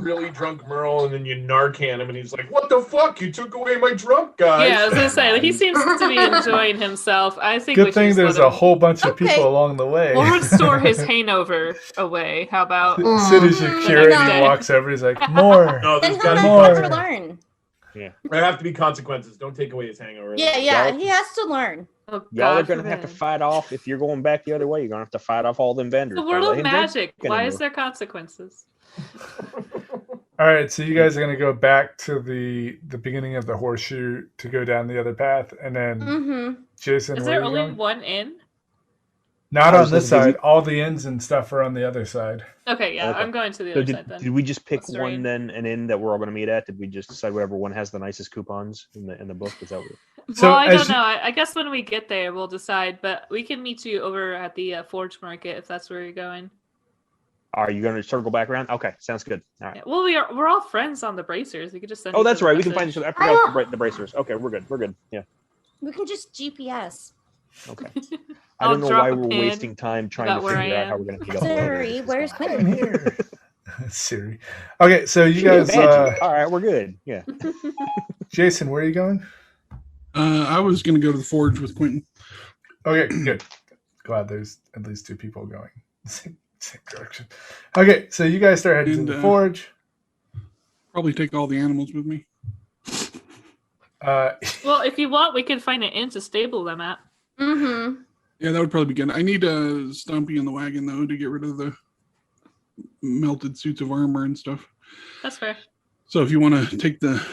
really drunk Merle, and then you Narcan him, and he's like, "What the fuck? You took away my drunk guy." Yeah, I was gonna say, he seems to be enjoying himself. I think we Good should thing just there's let a him... whole bunch of Okay. people along the way. We'll restore his hangover away. How about... As soon as you cure it, No. he walks over. He's like, more. No, Then there's he'll gotta be know what to more. learn. There have to be consequences. Don't take away his hangover. Yeah, Y'all- he has to learn. Oh, Y'all are God gonna have to forbid. fight off. If you're going back the other way, you're gonna have to fight off all them vendors. The Don't world let of him drink magic. Why is anymore. there consequences? All right, so you guys are going to go back to the beginning of the horseshoe to go down the other path, and then Mm-hmm. Jason, Is where there are you only going? one inn? Not I on was this gonna say, side. All the inns and stuff are on the other side. Okay, yeah, Okay. I'm going to the So other side then. did we just pick What's the one read? then, an inn that we're all going to meet at? Did we just decide whatever one has the nicest coupons in the book? Is that what? So Well, I as don't you- know. I guess when we get there, we'll decide. But we can meet you over at the Forge Market if that's where you're going. Are you going to circle back around? Okay, sounds good. All right. Yeah, well, we're all friends on the Bracers. We could just send. Oh, each that's other a right. We can find message. each other. I forgot the bracers. Okay, we're good. We're good. Yeah. We can just GPS. Okay. I I'll don't know drop why a we're pin wasting time trying about to where I figure out how am. we're going to meet up. Siri, where's I'm Quentin? here. Siri. Okay, so you guys, Magic. All right, we're good. Yeah. Jason, where are you going? I was going to go to the forge with Quentin. Okay, good. Glad there's at least two people going same direction. Okay, so you guys start heading to the forge. Probably take all the animals with me. Well, if you want, we can find an inn to stable them at. Mm-hmm. Yeah, that would probably be good. I need Stumpy in the wagon, though, to get rid of the melted suits of armor and stuff. That's fair. So if you want to take the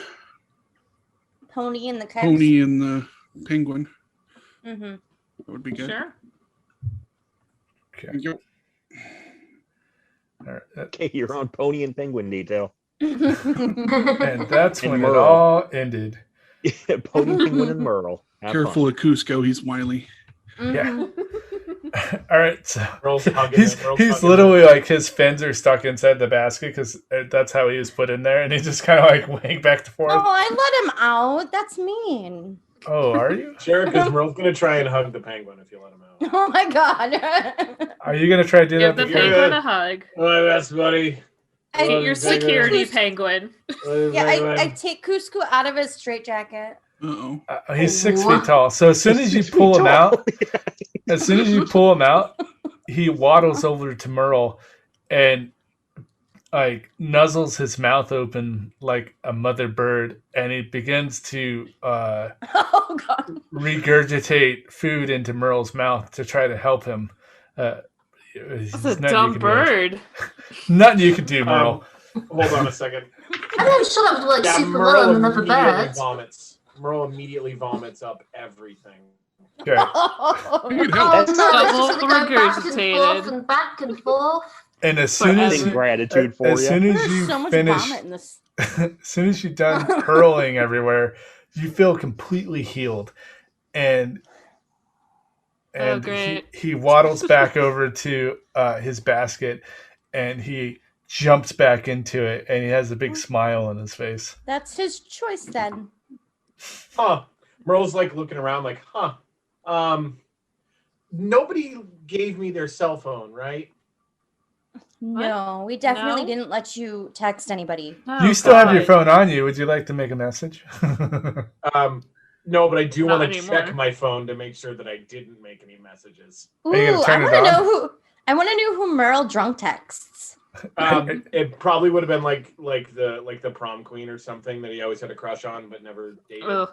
Pony and the kegs. pony and the penguin, Mm-hmm. that would be good. Sure. Okay. Thank you. All right, Okay, you're on pony and penguin detail. and that's And when it Merle. all ended. Pony, penguin, and Merle. Have Careful fun. of Cusco, he's wily. Yeah. All right, so Merle's hugging he's him, Merle's hugging literally like his fins are stuck inside the basket because that's how he was put in there, and he just kind of like wang back and forth. Oh, I let him out. That's mean. Oh, are you? Sure, because Merle's gonna try and hug the penguin if you let him out. Oh my god. Are you gonna try to do Give that? the before- penguin a hug. My best buddy. I- Love Your you, penguin. security penguin. Love you, Yeah, penguin. I take Cusco out of his straitjacket. Uh-oh. He's 6 What? feet tall. So as soon as you pull him out, he waddles over to Merle and like nuzzles his mouth open like a mother bird, and he begins to Oh god. regurgitate food into Merle's mouth to try to help him. That's a dumb bird. Nothing you can do, Merle. Hold on a second. I'm not sure I would like Yeah, super Merle low on another immediately bird. vomits. Merle immediately vomits up everything. Okay. Oh, You could no, help. it's just gonna go back and Regurgitated. forth and back and forth. And as soon as Forever. Gratitude for as you. soon as There's you so much finish, vomit in this. as soon as you're done hurling everywhere, you feel completely healed, and Oh, great. he waddles back over to his basket, and he jumps back into it, and he has a big smile on his face. That's his choice then. Huh. Merle's like looking around like, huh. Nobody gave me their cell phone, right? No, we definitely No? didn't let you text anybody. Oh, You still have your God. phone on you. Would you like to make a message? No, but I do Not want to check anymore. my phone to make sure that I didn't make any messages. Ooh, Are you gonna I turn it want to on? know who. I want to know who Merle drunk texts. It probably would have been like the prom queen or something that he always had a crush on but never dated. Ugh.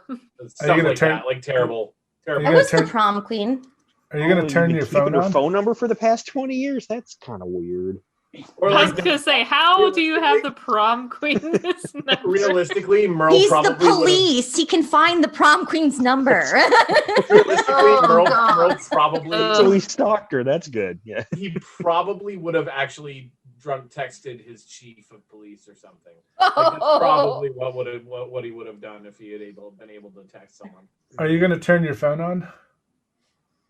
Stuff gonna like turn- that, like terrible. Are you I gonna was the turn- prom queen. Are you going to turn you've your been keeping phone her on? phone number for the past 20 years? That's kind of weird. Or I was like gonna say, how do you have the prom queen's number? realistically, Merle He's the probably would've- police. He can find the prom queen's number. Realistically, Oh, Merle God. probably So he stalked her. That's good. Yeah. he probably would have actually drunk texted his chief of police or something. Like, that's probably what he would have done if he had been able to text someone. Are you going to turn your phone on?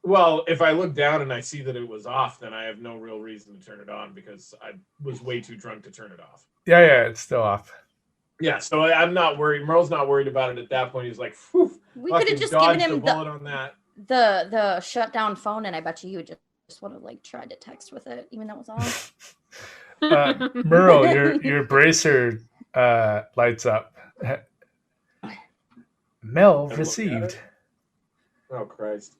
Well, if I look down and I see that it was off, then I have no real reason to turn it on because I was way too drunk to turn it off. Yeah, it's still off. Yeah, so I'm not worried. Merle's not worried about it at that point. He's like, "Phew, We could have fucking just given dodged a him bullet on that." the shut down phone, and I bet you would just would have like tried to text with it, even though it was off. Merle, your bracer lights up. Mel look at received. it. Oh Christ!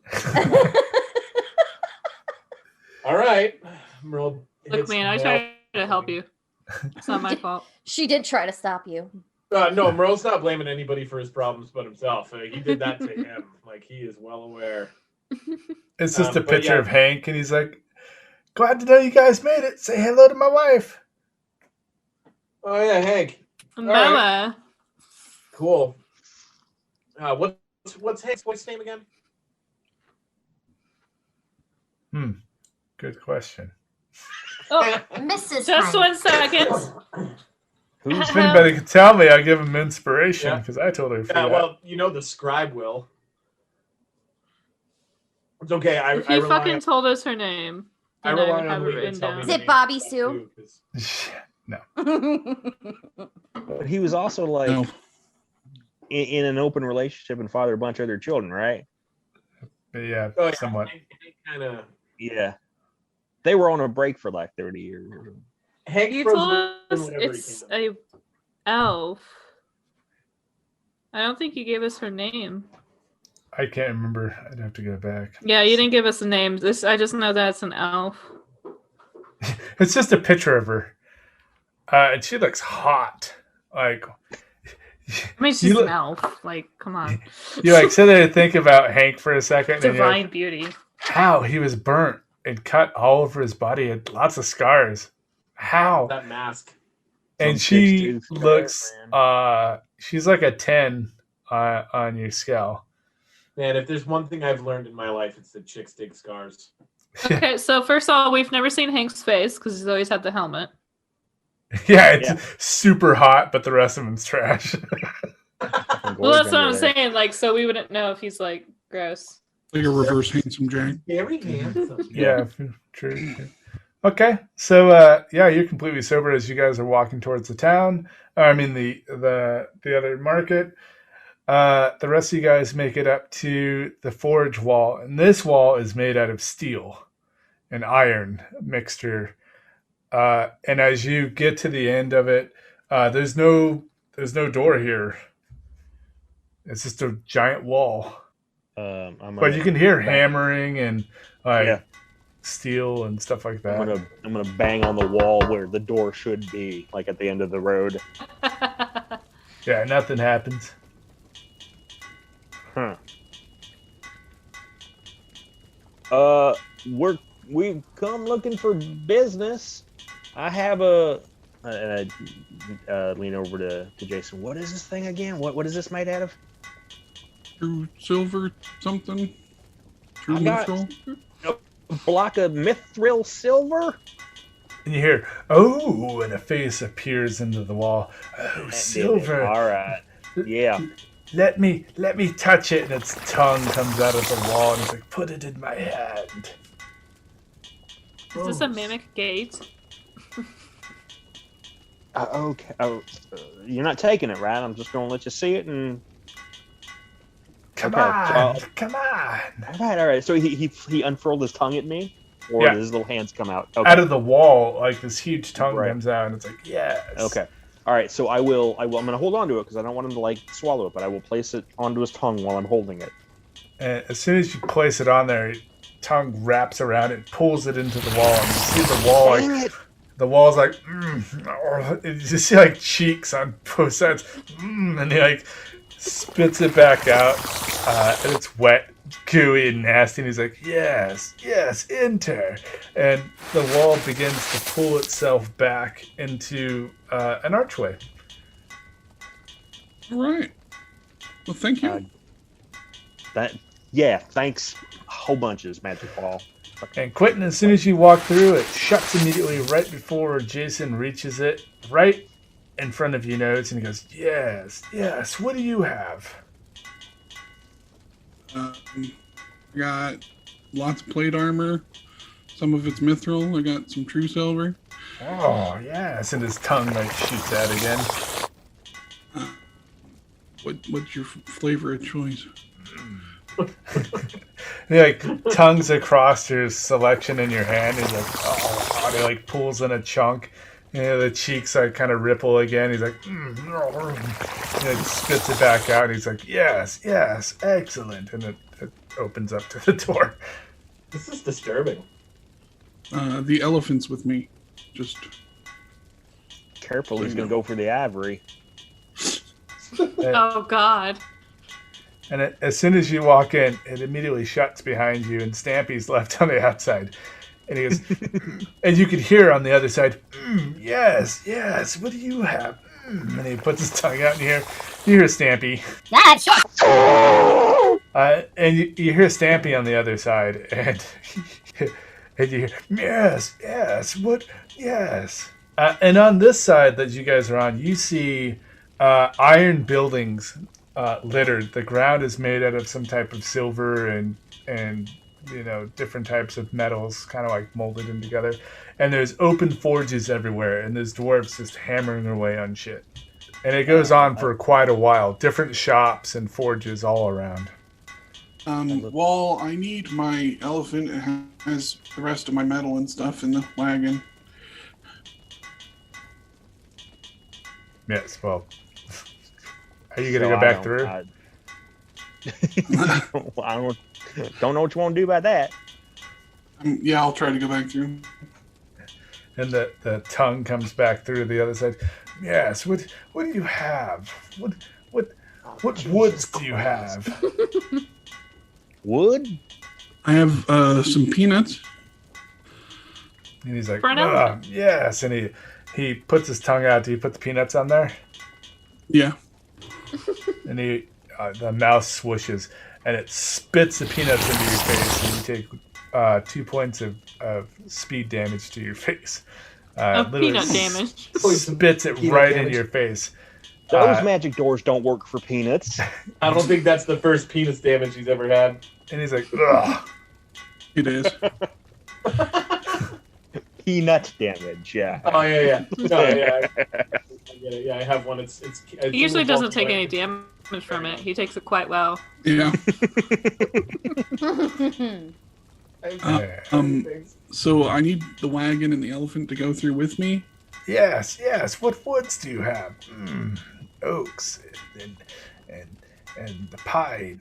All right, Merle. Look, hits man, I Mel. tried to help you. It's not my fault. She did try to stop you. No, Merle's not blaming anybody for his problems but himself. He did that to him. Like he is well aware. It's just a but picture yeah. of Hank, and he's like, "Glad to know you guys made it. Say hello to my wife." Oh yeah, Hank. Mama. Cool. What's Hank's wife's name again? Good question. Oh, Mrs. just Hank. 1 second. If anybody could tell me, I'll give them inspiration Yeah. because I totally forgot. Well, the scribe will. It's okay. If you fucking told us her name, then I would have it written down. Is it Bobby Sue? No. But he was also like No. in an open relationship and fathered a bunch of other children, right? Yeah, Oh, yeah. somewhat. Kind of. Yeah. They were on a break for like 30 years. Hank You froze told us whenever he it's came a elf. I don't think you gave us her name. I can't remember. I'd have to go back. Yeah, you didn't give us a name. I just know that it's an elf. It's just a picture of her. And she looks hot. Like, I mean, she's an elf. Like, come on. you like sit there and think about Hank for a second. And you're Divine like, beauty. how? He was burnt and cut all over his body. He had lots of scars. How? That mask. And Some chicks she do scars, looks, man. she's like a 10 on your scale. Man, if there's one thing I've learned in my life, it's that chicks dig scars. Okay, so first of all, we've never seen Hank's face because he's always had the helmet. Yeah, it's super hot, but the rest of him's trash. Well, that's what I'm saying. Like, so we wouldn't know if he's like gross. Like a reverse handsome Jack. Very handsome. Yeah, true. Okay, so you're completely sober as you guys are walking towards the town. I mean the other market. The rest of you guys make it up to the forge wall, and this wall is made out of steel and iron mixture. And as you get to the end of it, there's no door here. It's just a giant wall. But you can hear hammering and steel and stuff like that. I'm gonna bang on the wall where the door should be, like at the end of the road. Yeah, nothing happens. Huh. We've come looking for business. I have and I lean over to Jason. What is this thing again? What is this made out of? True silver something? True I got mithril? a block of mithril silver. And you hear, oh, and a face appears into the wall. Oh, silver. All right. Yeah. Let me touch it, and its tongue comes out of the wall, and it's like, put it in my hand. Is this a mimic gate? Okay. You're not taking it, right? I'm just gonna let you see it and. Come Okay, on. All right. So he unfurled his tongue at me, or Yeah. did his little hands come out? Okay. Out of the wall, like this huge tongue comes out, and it's like, yes. Okay. All right. So I'm gonna hold on to it because I don't want him to like swallow it, but I will place it onto his tongue while I'm holding it. And as soon as you place it on there, tongue wraps around it, pulls it into the wall, and you see the wall like the wall's like, you just see like cheeks on both sides, and he like spits it back out, and it's wet, gooey, and nasty. And he's like, yes, enter. And the wall begins to pull itself back into an archway. All right. Well, thank you. Thanks a whole bunches, Magic Ball. And Quentin, as soon as you walk through, it shuts immediately right before Jason reaches it, right in front of you notes, and he goes, yes, what do you have? I got lots of plate armor. Some of it's mithril. I got some true silver. Oh, yes, and his tongue like shoots out again. What's your flavor of choice? He like tongues across your selection in your hand. He's like, and he like pulls in a chunk. The cheeks like kind of ripple again. He's like, and he spits it back out. And he's like, yes, excellent. And it opens up to the door. This is disturbing. The elephant's with me. Just careful, he's gonna go for the ivory. Oh God. And as soon as you walk in, it immediately shuts behind you, and Stampy's left on the outside. And he goes, and you could hear on the other side, yes, what do you have? And he puts his tongue out, and you hear Stampy. And you hear Stampy on the other side, and And you hear, yes, what, yes. And on this side that you guys are on, you see iron buildings littered. The ground is made out of some type of silver and different types of metals, kind of like molded in together. And there's open forges everywhere, and there's dwarves just hammering away on shit. And it goes on for quite a while. Different shops and forges all around. Well, I need my elephant. It has the rest of my metal and stuff in the wagon. Yes, well, are you going to go back through? I don't know what you want to do about that. Yeah, I'll try to go back through. And the tongue comes back through the other side. Yes, what do you have? What woods do you have? Wood? I have some peanuts. And he's like, Bruno? yes. And he puts his tongue out. Do you put the peanuts on there? Yeah. And the mouse swishes, and it spits the peanuts into your face, and you take 2 points of speed damage to your face. Peanut damage. Spits it Peanut right damage. in your face. Those magic doors don't work for peanuts. I don't think that's the first penis damage he's ever had. And he's like, ugh. It is. Peanut damage, yeah. Oh yeah. No, yeah. I get it. Yeah, I have one. It's He usually doesn't take any damage from it. He takes it quite well. Yeah. Things. So I need the wagon and the elephant to go through with me. Yes. What woods do you have? Oaks and the pine.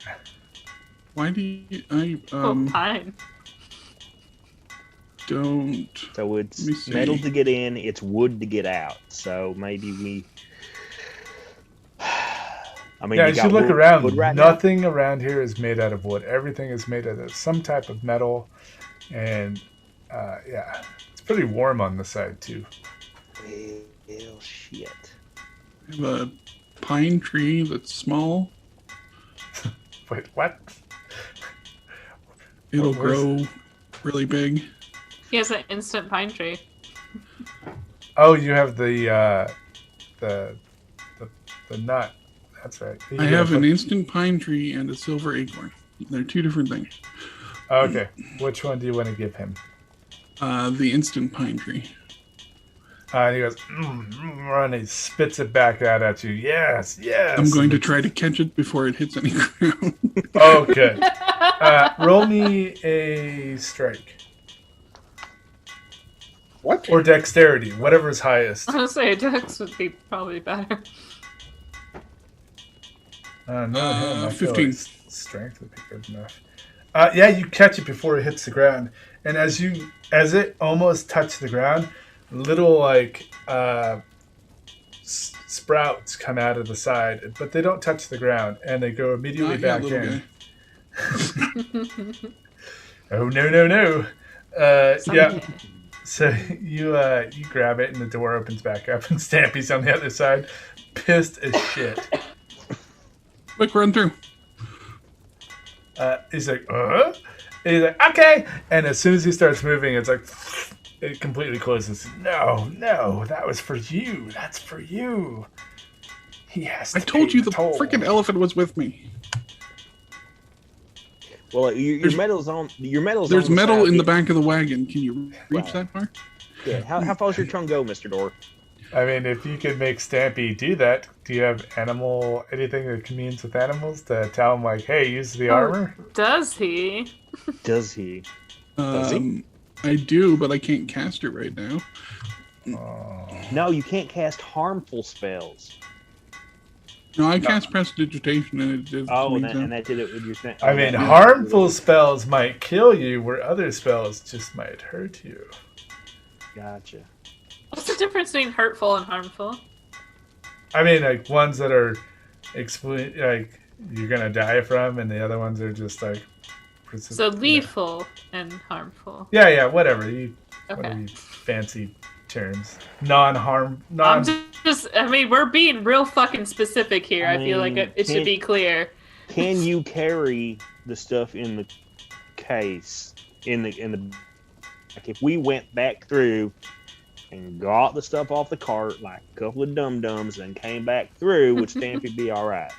Why do I Pine. don't? So Let me it's see. metal to get in, it's wood to get out. So maybe we. I mean, Yeah, you you got should look wood around. right now? Nothing around here is made out of wood. Everything is made out of some type of metal, and it's pretty warm on the side too. Well, shit. I have a pine tree that's small. Wait, what? It'll Where's- grow really big. He has an instant pine tree. Oh, you have the nut. That's right. I have an instant pine tree and a silver acorn. They're two different things. Okay, which one do you want to give him? The instant pine tree. And he goes, and he spits it back out at you. Yes. I'm going to try to catch it before it hits any ground. Oh, good. Roll me a strike. What? Or dexterity, whatever's highest. I was gonna say Dex would be probably better. No, him. I feel 15. like strength would be good enough. Yeah, you catch it before it hits the ground, and as it almost touched the ground, little like sprouts come out of the side, but they don't touch the ground, and they go immediately back little in. guy. Oh no! Yeah. Someday. So you grab it, and the door opens back up, and Stampy's on the other side, pissed as shit. Quick, run through. He's like, And he's like, okay. And as soon as he starts moving, it's like, it completely closes. No, that was for you. That's for you. He has to I told pay you the toll. freaking elephant was with me. Well, your metal's on. Your metal's. There's on metal side. in the back of the wagon. Can you reach Right. that far? Yeah. How far does your tongue go, Mr. Door? I mean, if you could make Stampy do that, do you have anything that communes with animals to tell him, like, hey, use the armor? Does he? Does he? Does he? I do, but I can't cast it right now. No, you can't cast harmful spells. No, I cast prestidigitation and it did. Oh, swings out. and that did it with your thing. I mean, harmful spells might kill you, where other spells just might hurt you. Gotcha. What's the difference between hurtful and harmful? I mean, like, ones that are like you're gonna die from, and the other ones are just like So lethal and harmful. Yeah, whatever you Okay. fancy terms. Non-harm, I'm just. I mean, we're being real fucking specific here. I feel like it should be clear. Can you carry the stuff in the case in the if we went back through and got the stuff off the cart like a couple of dum-dums and came back through, would Stampy be all right?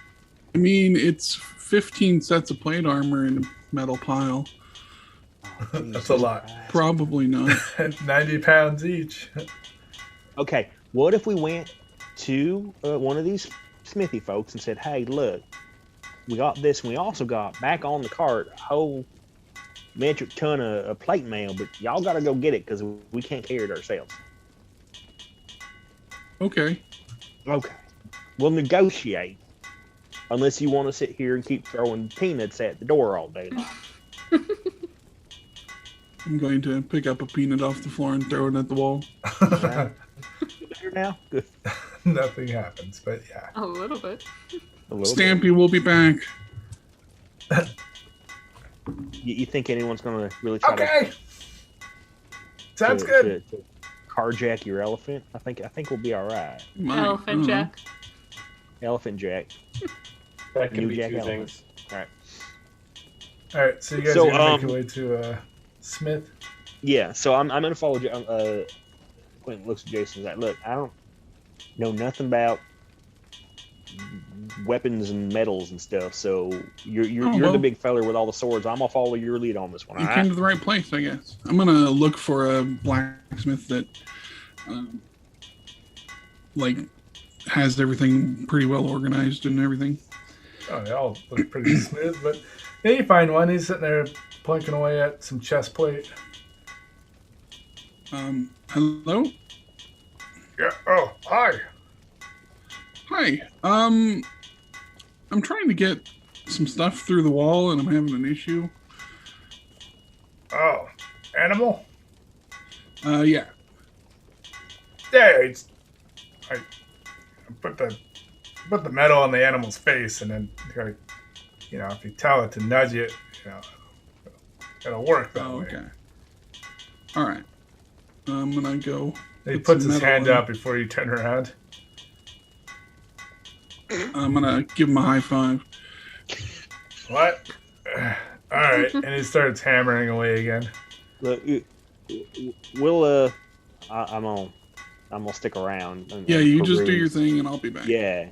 I mean, it's 15 sets of plate armor in a metal pile. That's a lot. Probably not. 90 pounds each. Okay, what if we went to one of these smithy folks and said, hey, look, we got this, and we also got back on the cart a whole metric ton of plate mail, but y'all got to go get it because we can't carry it ourselves. Okay. Okay. We'll negotiate. Unless you want to sit here and keep throwing peanuts at the door all day long. I'm going to pick up a peanut off the floor and throw it at the wall. Better now? Good. Nothing happens, but yeah. A little bit. Stampy will be back. You think anyone's going to really try Okay. Sounds to good. to carjack your elephant? I think we'll be all right. Elephant Jack. Elephant Jack. That can New be Jack two elephant. things. All right. All right, so you guys So, are gonna make your way to Smith. Yeah, so I'm going to follow Quentin looks at Jason and is like, look, I don't know nothing about weapons and metals and stuff, so you're the big feller with all the swords. I'm going to follow your lead on this one, You all came right? to the right place, I guess. I'm going to look for a blacksmith that, has everything pretty well organized and everything. Oh, they all look pretty smooth, but yeah, you find one. He's sitting there plunking away at some chest plate. Hello? Yeah. Oh, hi. Hi. I'm trying to get some stuff through the wall and I'm having an issue. Oh, animal? Yeah. Yeah, I put the metal on the animal's face, and then if you tell it to nudge it, it'll work that way. Okay. All right. I'm gonna go. He put puts some his metal hand in. up before you turn around. I'm gonna give him a high five. What? All right, and he starts hammering away again. Look, we'll I'm gonna stick around. Yeah, you just do peruse. your thing and I'll be back. Yeah.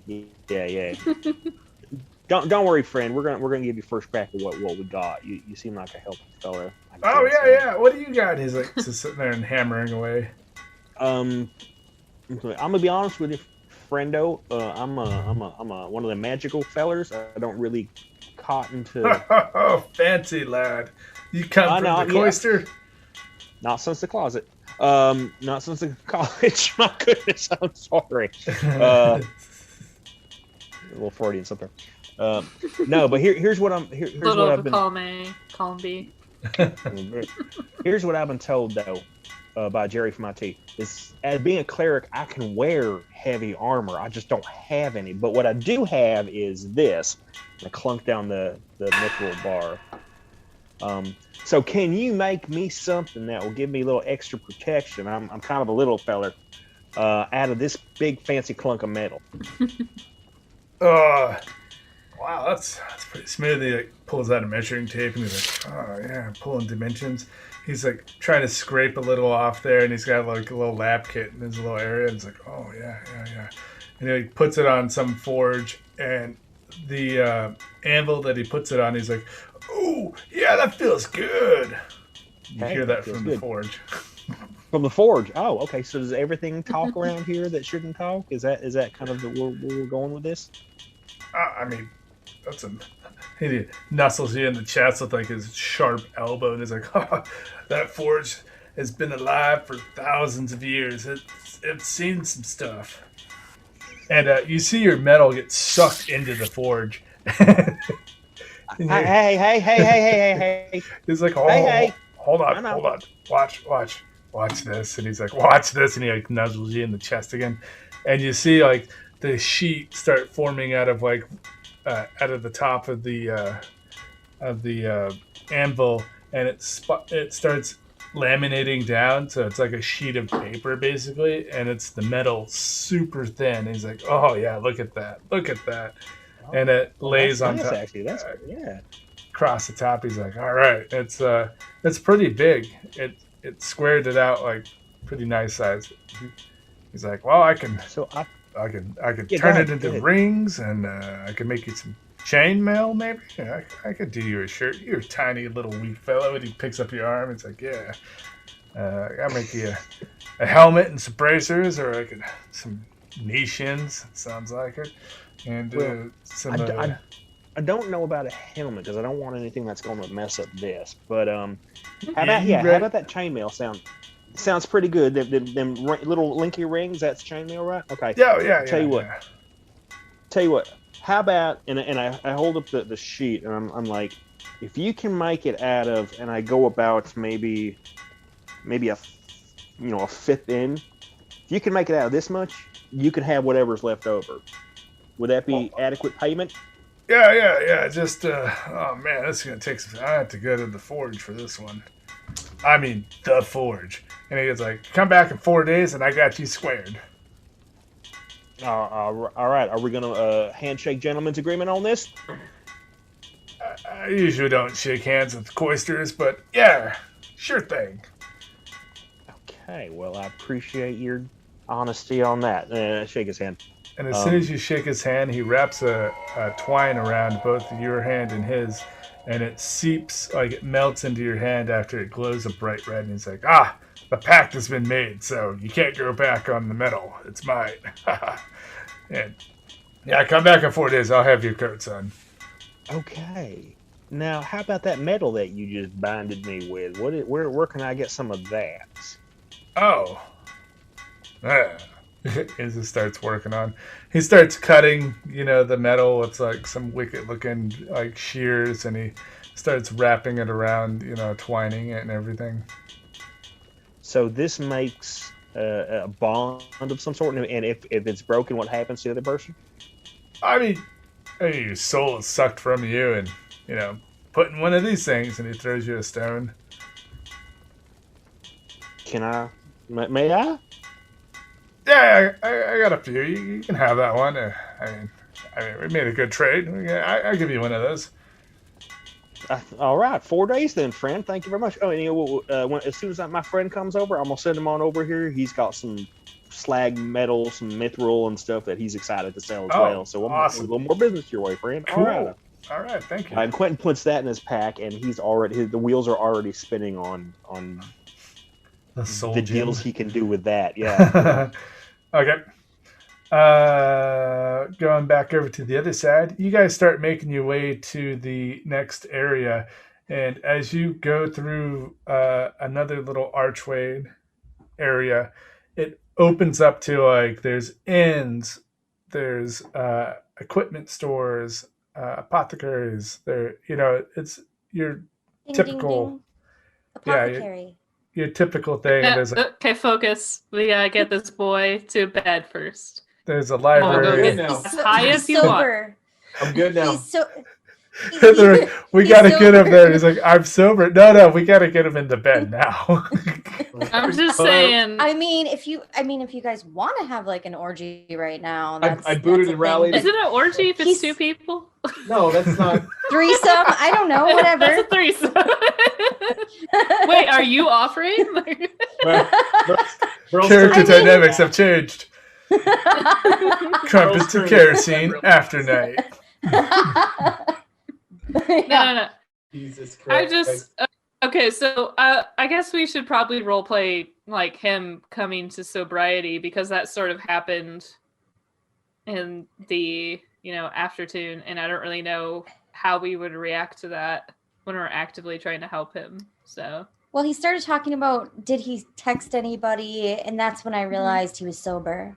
Don't worry, friend. We're gonna give you first crack at what we got. You seem like a helpful fella. Oh yeah. What do you got? He's like just sitting there and hammering away. I'm gonna be honest with you, friendo. I'm one of the magical fellers. I don't really cotton to. Oh, fancy lad! You come from the cloister? Not since the closet. Not since the college. My goodness, I'm sorry. A little Freudian something. No, but here's what here's what I've been. Column B. Here's what I've been told though, by Jerry from IT. Is as being a cleric, I can wear heavy armor. I just don't have any. But what I do have is this. I clunk down the mithril bar. So can you make me something that will give me a little extra protection? I'm kind of a little feller. Out of this big fancy clunk of metal. Wow, that's pretty smooth. He pulls out a measuring tape and he's like, oh yeah, pulling dimensions. He's like trying to scrape a little off there, and he's got like a little lab kit in his little area. And it's like, oh yeah. And he puts it on some forge, and the anvil that he puts it on, he's like, oh yeah, that feels good. You hear that from the forge. From the forge. Oh, okay. So does everything talk around here that shouldn't talk? Is that kind of where we're going with this? I mean, he nuzzles you in the chest with like his sharp elbow, and he's like, oh, that forge has been alive for thousands of years. It's seen some stuff. And you see your metal get sucked into the forge. Hey. He's like, hold on. Watch this. And he's like, watch this. And he like nuzzles you in the chest again. And you see like the sheet start forming out of the top of the anvil, and it starts laminating down, so it's like a sheet of paper basically, and it's the metal super thin. He's like, oh yeah, look at that, and it lays on top. Actually, that's across the top. He's like, all right, it's pretty big. it squared it out like pretty nice size. He's like, well, I can Yeah, turn go it ahead. into rings, and I can make you some chainmail, maybe. Yeah, I could do you a shirt. You're a tiny little weak fellow. And he picks up your arm. It's like, yeah, I'll make you a helmet and some bracers, or I could some knee shins. Sounds like it. And Well, some. I don't know about a helmet because I don't want anything that's going to mess up this. But how about you how about that chainmail sound? Sounds pretty good. Them little linky rings. That's chainmail, right? Okay. Yeah. Tell you what. How about and I hold up the sheet and I'm like, if you can make it out of, and I go about maybe a fifth in. If you can make it out of this much, you can have whatever's left over. Would that be adequate payment? Yeah. Just oh man, this is gonna take some. I have to go to the forge for this one. I mean, the forge. And he was like, come back in 4 days, and I got you squared. All right. Are we gonna handshake gentleman's agreement on this? I usually don't shake hands with coisters, but yeah, sure thing. Okay. Well, I appreciate your honesty on that. Shake his hand. And as soon as you shake his hand, he wraps a twine around both your hand and his, and it seeps, like it melts into your hand after it glows a bright red. And he's like, the pact has been made, so you can't go back on the metal. It's mine. And yeah, come back in 4 days. I'll have your coat, son. Okay. Now, how about that metal that you just binded me with? Where can I get some of that? Oh. He just starts working on. He starts cutting, the metal. It's like some wicked looking like shears, and he starts wrapping it around, twining it and everything. So this makes a bond of some sort, and if it's broken, what happens to the other person? I mean, your soul is sucked from you, and put in one of these things, and he throws you a stone. Can I? May I? Yeah, I got a few. You can have that one. I mean, we made a good trade. I'll give you one of those. All right, 4 days then, friend. Thank you very much. Oh, and as soon as my friend comes over, I'm gonna send him on over here. He's got some slag metal, some mithril and stuff that he's excited to sell as well. So I'm awesome. gonna put a little more business your way, friend. Cool. All right, thank you. And Quentin puts that in his pack, and the wheels are already spinning on the deals he can do with that. Yeah. Okay. Going back over to the other side, you guys start making your way to the next area, and as you go through another little archway area, it opens up to like there's inns, there's equipment stores, apothecaries. It's your typical Ding. Apothecary. Your typical thing. Yeah, There's okay, focus. We gotta get this boy to bed first. There's a I'm library. good now. As high as you want. I'm good now. We gotta get him there. He's like, I'm sober. No, we gotta get him into bed now. I'm just saying. I mean, if you guys want to have like an orgy right now, I booted and rallied. Is it an orgy if it's two people? No, that's not. Threesome? I don't know. Whatever. That's a threesome. Wait, are you offering? Character dynamics have changed. Crumpets to kerosene after night. No. Jesus Christ. Okay, so I guess we should probably roleplay like him coming to sobriety because that sort of happened in the aftertune, and I don't really know how we would react to that when we're actively trying to help him. So well, he started talking about did he text anybody, and that's when I realized he was sober.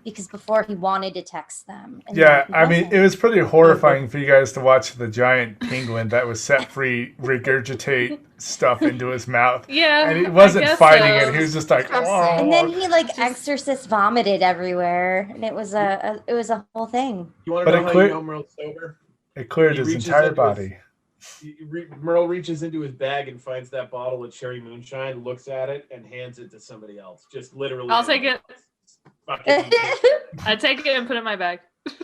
Because before he wanted to text them. Yeah, I mean, it was pretty horrifying for you guys to watch the giant penguin that was set free regurgitate stuff into his mouth. Yeah, and he wasn't fighting it. He was just like, oh. And then he exorcist vomited everywhere, and it was a whole thing. You want to know how you know Merle's sober? It cleared his entire body. Merle reaches into his bag and finds that bottle of cherry moonshine, looks at it, and hands it to somebody else. Just literally. I'll take it. I take it and put it in my bag.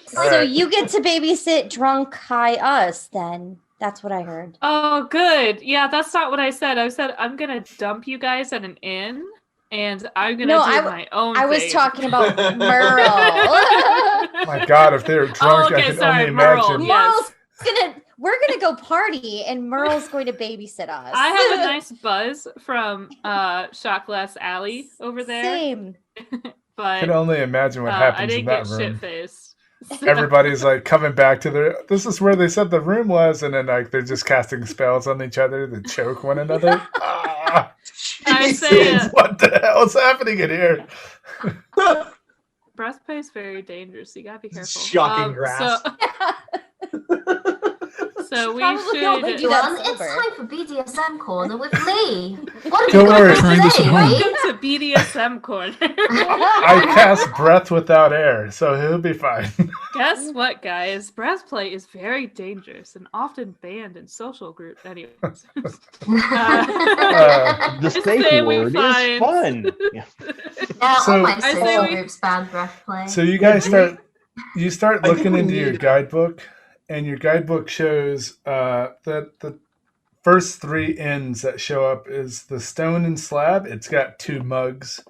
So you get to babysit drunk high us then. That's what I heard. Oh, good. Yeah, that's not what I said. I said I'm gonna dump you guys at an inn, and I'm gonna No, do my own. I was thing. talking about Merle. My God, if they're drunk, I okay, can sorry, only Merle, imagine. yes. We're gonna go party, and Merle's going to babysit us. I have a nice buzz from Shot Glass Alley over there. Same. But I can only imagine what happens I didn't in that get room. shit faced. Everybody's like coming back to their. This is where they said the room was, and then like they're just casting spells on each other to choke one another. Ah, I say what the hell is happening in here? breastplay is very dangerous. You gotta be careful. Shocking grass. So we Probably should. only do that Everyone, it's sober. time for BDSM Corner with Lee. What Don't have you worry. got Try this to say, at home. Lee? Welcome to BDSM corner. I cast breath without air, so he'll be fine. Guess what, guys? Breastplay is very dangerous and often banned in social groups. Anyways, The I safe say we word find- is fun. Yeah. Yeah, So- all my I say social we- groups ban breathplay. So you guys do start I think looking we into your need- guidebook, and your guidebook shows that the first 3 inns that show up is the Stone and Slab. It's got 2 mugs.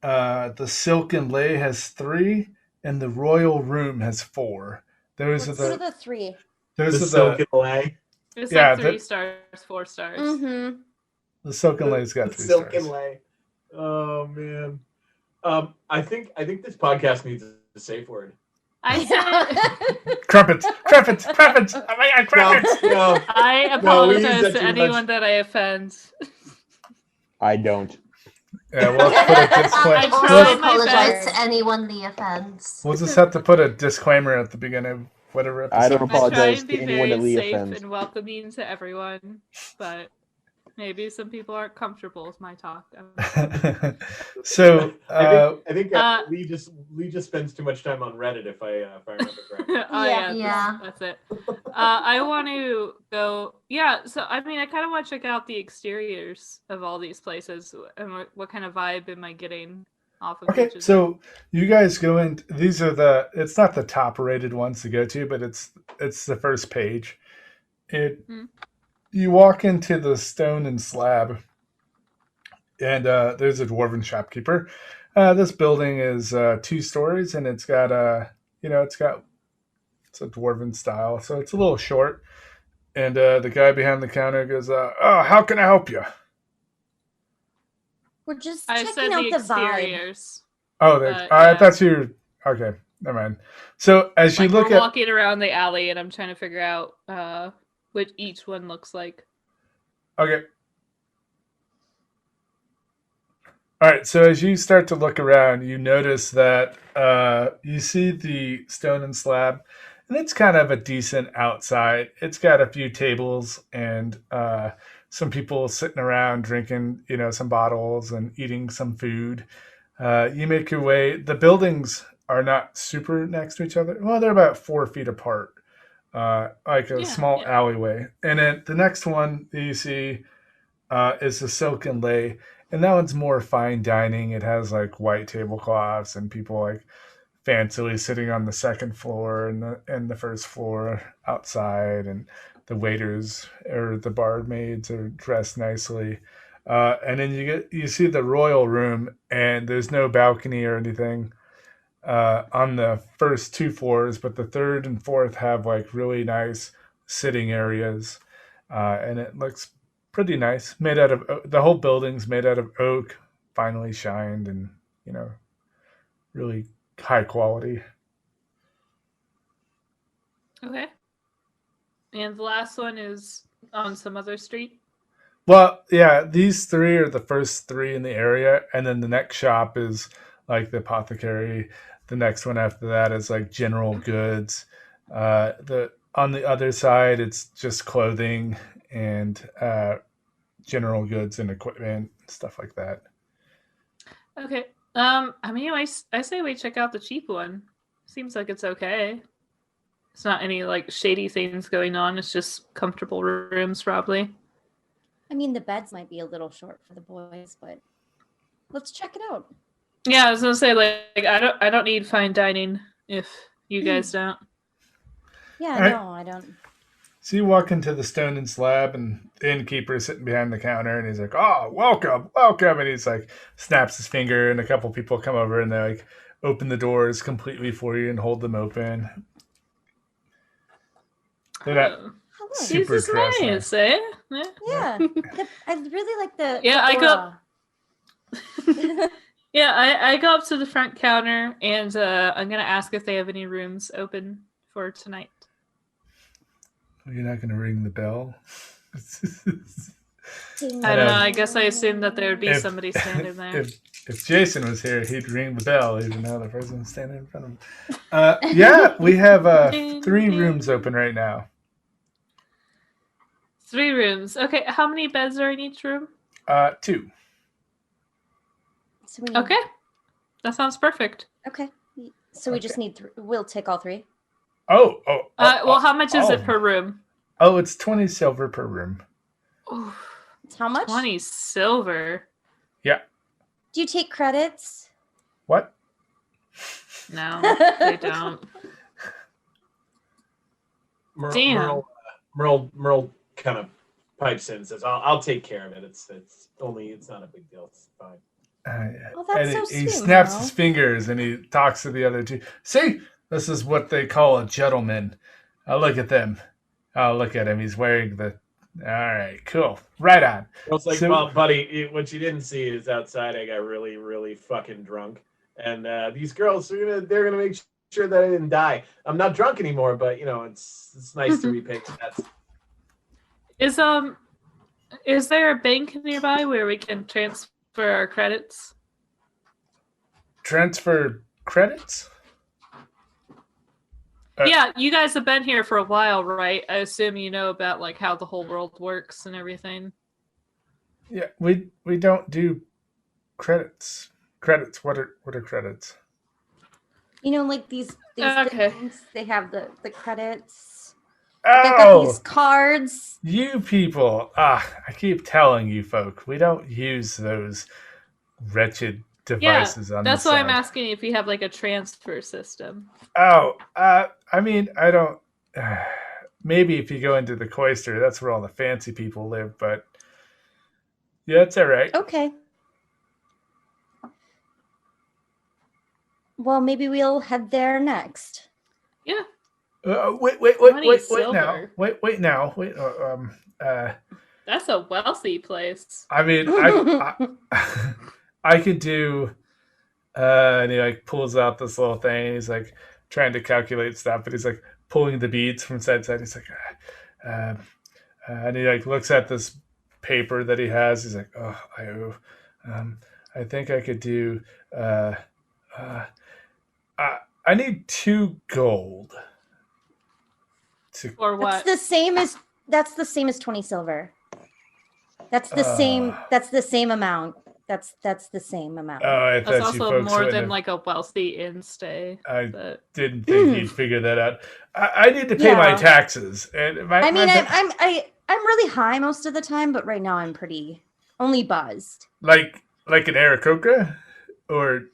The Silk and Lay has 3, and the Royal Room has 4. Those What are are the the 3? those The are silk the and lay. it's Yeah, like 3 that- stars, 4 stars. Mm-hmm. the Silk and Lay's got The 3 silk stars. and lay. Oh man. I think this podcast needs a safe word. I say Crumpets! Oh my God, crumpets! No, I No, we use apologize that to too much. anyone that I offend. I don't. Yeah, we'll have to put a I disclaimer. try also my apologize best. to anyone Lee offends. We'll just have to put a disclaimer at the beginning of whatever episode. I don't I try apologize and to be anyone very that Lee safe offends. and welcoming to everyone, but maybe some people aren't comfortable with my talk. So, I think Lee just spends too much time on Reddit. If I remember correctly. Oh Yeah. Yeah. that's it. I want to go. Yeah, so I mean, I kind of want to check out the exteriors of all these places and what kind of vibe am I getting off of okay, each of them. so you guys go in. These are it's not the top rated ones to go to, but it's the first page. You walk into the Stone and Slab, and there's a dwarven shopkeeper. This building is 2 stories, and it's got it's a dwarven style, so it's a little short. And the guy behind the counter goes, "Oh, how can I help you?" We're just I said checking out the the vibe. exteriors. Oh, I yeah. thought you were okay. Never mind. So as Like you look we're at walking around the alley, and I'm trying to figure out what each one looks like. okay. All right, so as you start to look around, you notice that you see the Stone and Slab, and it's kind of a decent outside. It's got a few tables and some people sitting around drinking, some bottles and eating some food. You make your way. The buildings are not super next to each other. Well, they're about 4 feet apart, like a small alleyway. And then the next one that you see is the Silk and Lay. And that one's more fine dining. It has like white tablecloths and people like fancily sitting on the second floor and the first floor outside, and the waiters or the barmaids are dressed nicely. And then you see the Royal Room, and there's no balcony or anything on the first 2 floors, but the 3rd and 4th have like really nice sitting areas, and it looks pretty nice. Made out of the whole building's made out of oak, finely shined, and really high quality. Okay. And the last one is on some other street. Well, yeah, these 3 are the first 3 in the area, and then the next shop is like the apothecary. The next one after that is like general goods. On the other side, it's just clothing and general goods and equipment, stuff like that. Okay. I mean, I say we check out the cheap one. Seems like it's okay. It's not any like shady things going on. It's just comfortable rooms, probably. I mean, the beds might be a little short for the boys, but let's check it out. Yeah, I was gonna say like I don't need fine dining if you guys don't. Yeah, All right. no, I don't. So you walk into the stone and slab, and the innkeeper is sitting behind the counter, and he's like, "Oh, welcome, welcome!" And he's like, snaps his finger, and a couple people come over, and they like open the doors completely for you and hold them open. They're not Oh, super Jesus, dressed nice, nice. eh? Yeah. I really like the Yeah, I aura. Yeah, I go up to the front counter and I'm gonna ask if they have any rooms open for tonight. You're not going to ring the bell. I don't know. I guess I assumed that there would be somebody standing there. If Jason was here, he'd ring the bell, even though the person's standing in front of him. Yeah, we have 3 rooms open right now. 3 rooms. Okay, how many beds are in each room? 2. So we Okay, that sounds perfect. Okay. So we just need. We'll take all 3. Oh. Well, how much is it per room? Oh, it's 20 silver per room. Ooh, How much? 20 silver. Yeah. Do you take credits? What? No, they don't. Damn. Merle kind of pipes in and says, "I'll take care of it. It's not a big deal. It's fine." Well, that's so he sweet, snaps Merle. his fingers and he talks to the other 2. See, this is what they call a gentleman. Look at them. Oh, look at him. He's wearing the. All right, cool. Right on. Merle's like, So- "Well, buddy, what you didn't see is outside I got really, really fucking drunk, and these girls they're gonna make sure that I didn't die. I'm not drunk anymore, but it's nice to repay the debts." Is there a bank nearby where we can transfer our credits? Transfer credits? Yeah, you guys have been here for a while, right? I assume you know about like how the whole world works and everything. Yeah, we don't do credits. Credits. What are credits? Like these Okay. things. They have the credits. They've got these Oh, cards. you people. I keep telling you folk, we don't use those wretched devices on That's the why I'm side. asking if you have like a transfer system. Oh, I mean, I don't. Maybe if you go into the cloister, that's where all the fancy people live. But yeah, it's all right. Okay. Well, maybe we'll head there next. Yeah. Wait 20 now. silver. Wait now. Wait. That's a wealthy place. I mean, I could do. And he like pulls out this little thing. And he's like trying to calculate stuff, but he's like pulling the beads from side to side. He's like, and he like looks at this paper that he has. He's like, oh, I think I could do. I need 2 gold. Or what? That's the same as 20 silver. That's the same. That's the same amount. That's the same amount. Oh, I That's thought you also folks more wouldn't than have- like a wealthy inn stay. I but... didn't think he'd figure that out. I need to pay my taxes, and I'm really high most of the time, but right now I'm pretty only buzzed. like an Aarakocra, or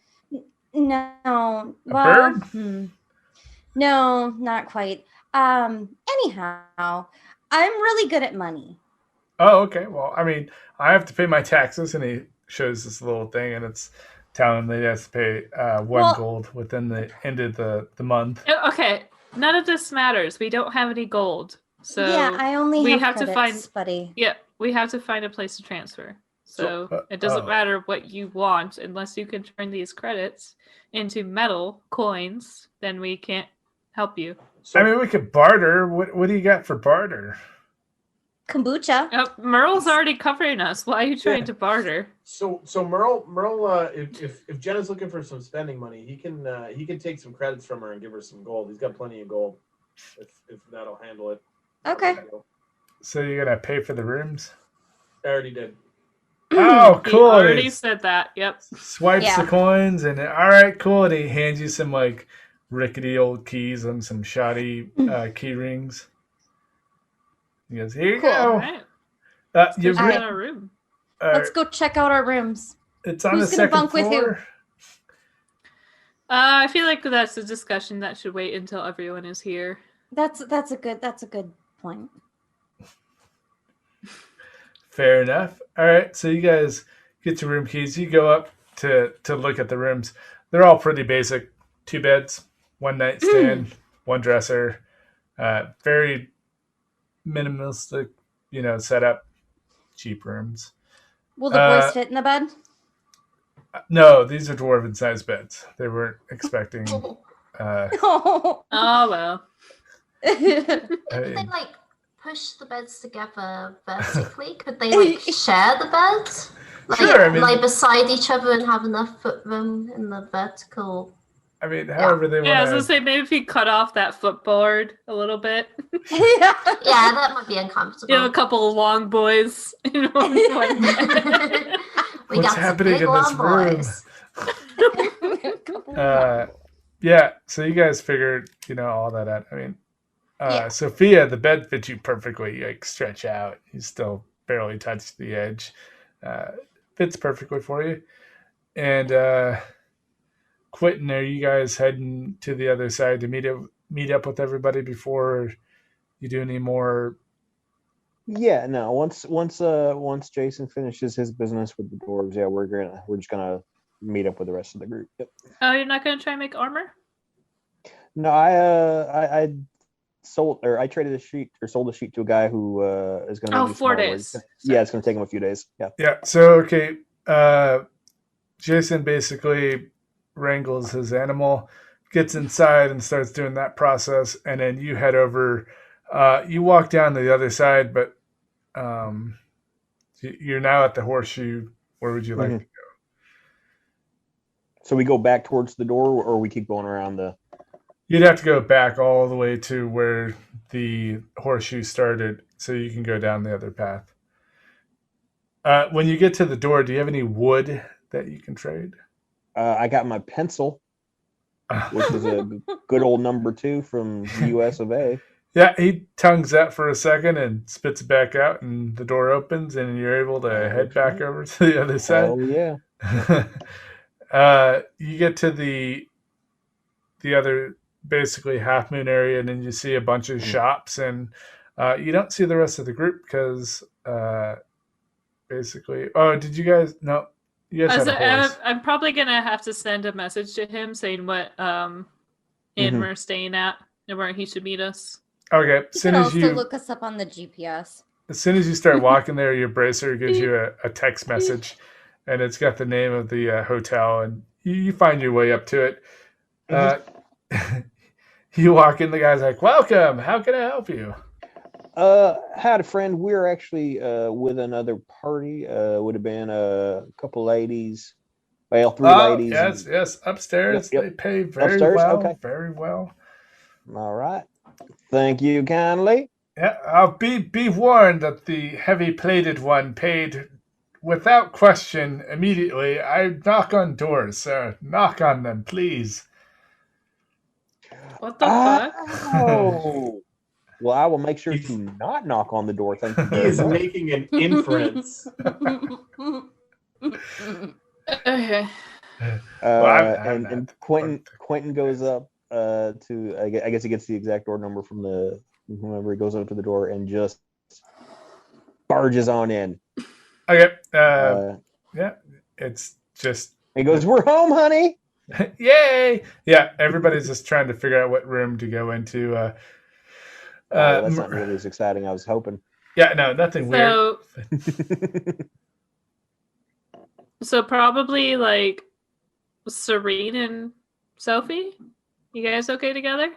No, bird? No, not quite. Anyhow, I'm really good at money. Oh, okay. Well, I mean, I have to pay my taxes, and he shows this little thing, and it's telling him that he has to pay 1 gold within the end of the month. Okay, none of this matters. We don't have any gold, so yeah, I only have to credits, find. buddy. Yeah, we have to find a place to transfer. So it doesn't oh. matter what you want unless you can turn these credits into metal coins. Then we can't help you. I mean, we could barter. What do you got for barter? Kombucha. Merle's already covering us. Why are you trying to barter? So Merle, if Jenna's looking for some spending money, he can take some credits from her and give her some gold. He's got plenty of gold, if that'll handle it. Okay. So you're gonna pay for the rooms? I already did. Oh, cool! He already said that. Yep. Swipes the coins, and all right, cool. And he hands you some like rickety old keys and some shoddy key rings. He goes, "Here you go." All right. Your Let's go to our room. Let's go check out our rooms. It's on Who's the gonna second bunk floor. with who? I feel like that's a discussion that should wait until everyone is here. That's a good point. Fair enough. All right, so you guys get your room keys. You go up to look at the rooms. They're all pretty basic. 2 beds, 1 nightstand, 1 dresser. Very minimalistic, setup. Cheap rooms. Will the boys fit in the bed? No, these are dwarven sized beds. They weren't expecting. Oh well. Could they like push the beds together vertically? Could they like share the beds? Like, sure, I mean, like beside each other and have enough foot room in the vertical. I mean, however they want. Yeah, I was gonna say maybe if you cut off that footboard a little bit. Yeah, that might be uncomfortable. You have a couple of long boys. We What's got happening some big in this room? boys. Yeah, so you guys figured, all that out. I mean, Sophia, the bed fits you perfectly. You like stretch out. You still barely touch the edge. Fits perfectly for you. And Quentin, are you guys heading to the other side to meet up with everybody before you do any more? Yeah, no. Once Jason finishes his business with the dwarves, yeah, we're just gonna meet up with the rest of the group. Yep. Oh, you're not gonna try and make armor? No, I sold or I traded a sheet or sold a sheet to a guy who is gonna. Oh, 4 days. Yeah, it's gonna take him a few days. Yeah. Yeah. So okay, Jason basically wrangles his animal, gets inside and starts doing that process, and then you head over. You walk down to the other side, but you're now at the horseshoe. Where would you like to go? So we go back towards the door, or we keep going around the. You'd have to go back all the way to where the horseshoe started, so you can go down the other path. When you get to the door, do you have any wood that you can trade? I got my pencil, which is a good old number 2 from the U.S. of A. Yeah, he tongues that for a second and spits it back out, and the door opens, and you're able to head back over to the other side. Oh yeah. You get to the other basically half moon area, and then you see a bunch of shops, and you don't see the rest of the group because basically. Oh, did you guys? No, you guys had a horse. I'm probably gonna have to send a message to him saying what inn we're staying at and where he should meet us. Okay, You can also look us up on the GPS. As soon as you start walking there, your bracer gives you a text message, and it's got the name of the hotel, and you find your way up to it. You walk in, the guy's like, "Welcome. How can I help you?" Had a friend. We're actually with another party. Would have been a couple ladies. Well, 3 ladies. Yes, upstairs. Yep. They pay very Upstairs? well. Okay. Very well. All right. Thank you kindly. Yeah, I'll be warned that the heavy-plated one paid without question immediately. I knock on doors, sir. Knock on them, please. What the fuck? Oh. Well, I will make sure to not knock on the door. Thank you. He is making an inference. Okay. And Quentin goes up to I guess he gets the exact door number from whoever. He goes up to the door and just barges on in. Okay. Yeah, it's just. He goes, "We're home, honey." Yay! Yeah, everybody's just trying to figure out what room to go into. That's not nearly as exciting. I was hoping. Yeah, no, nothing weird. So probably like Serene and Sophie. You guys okay together?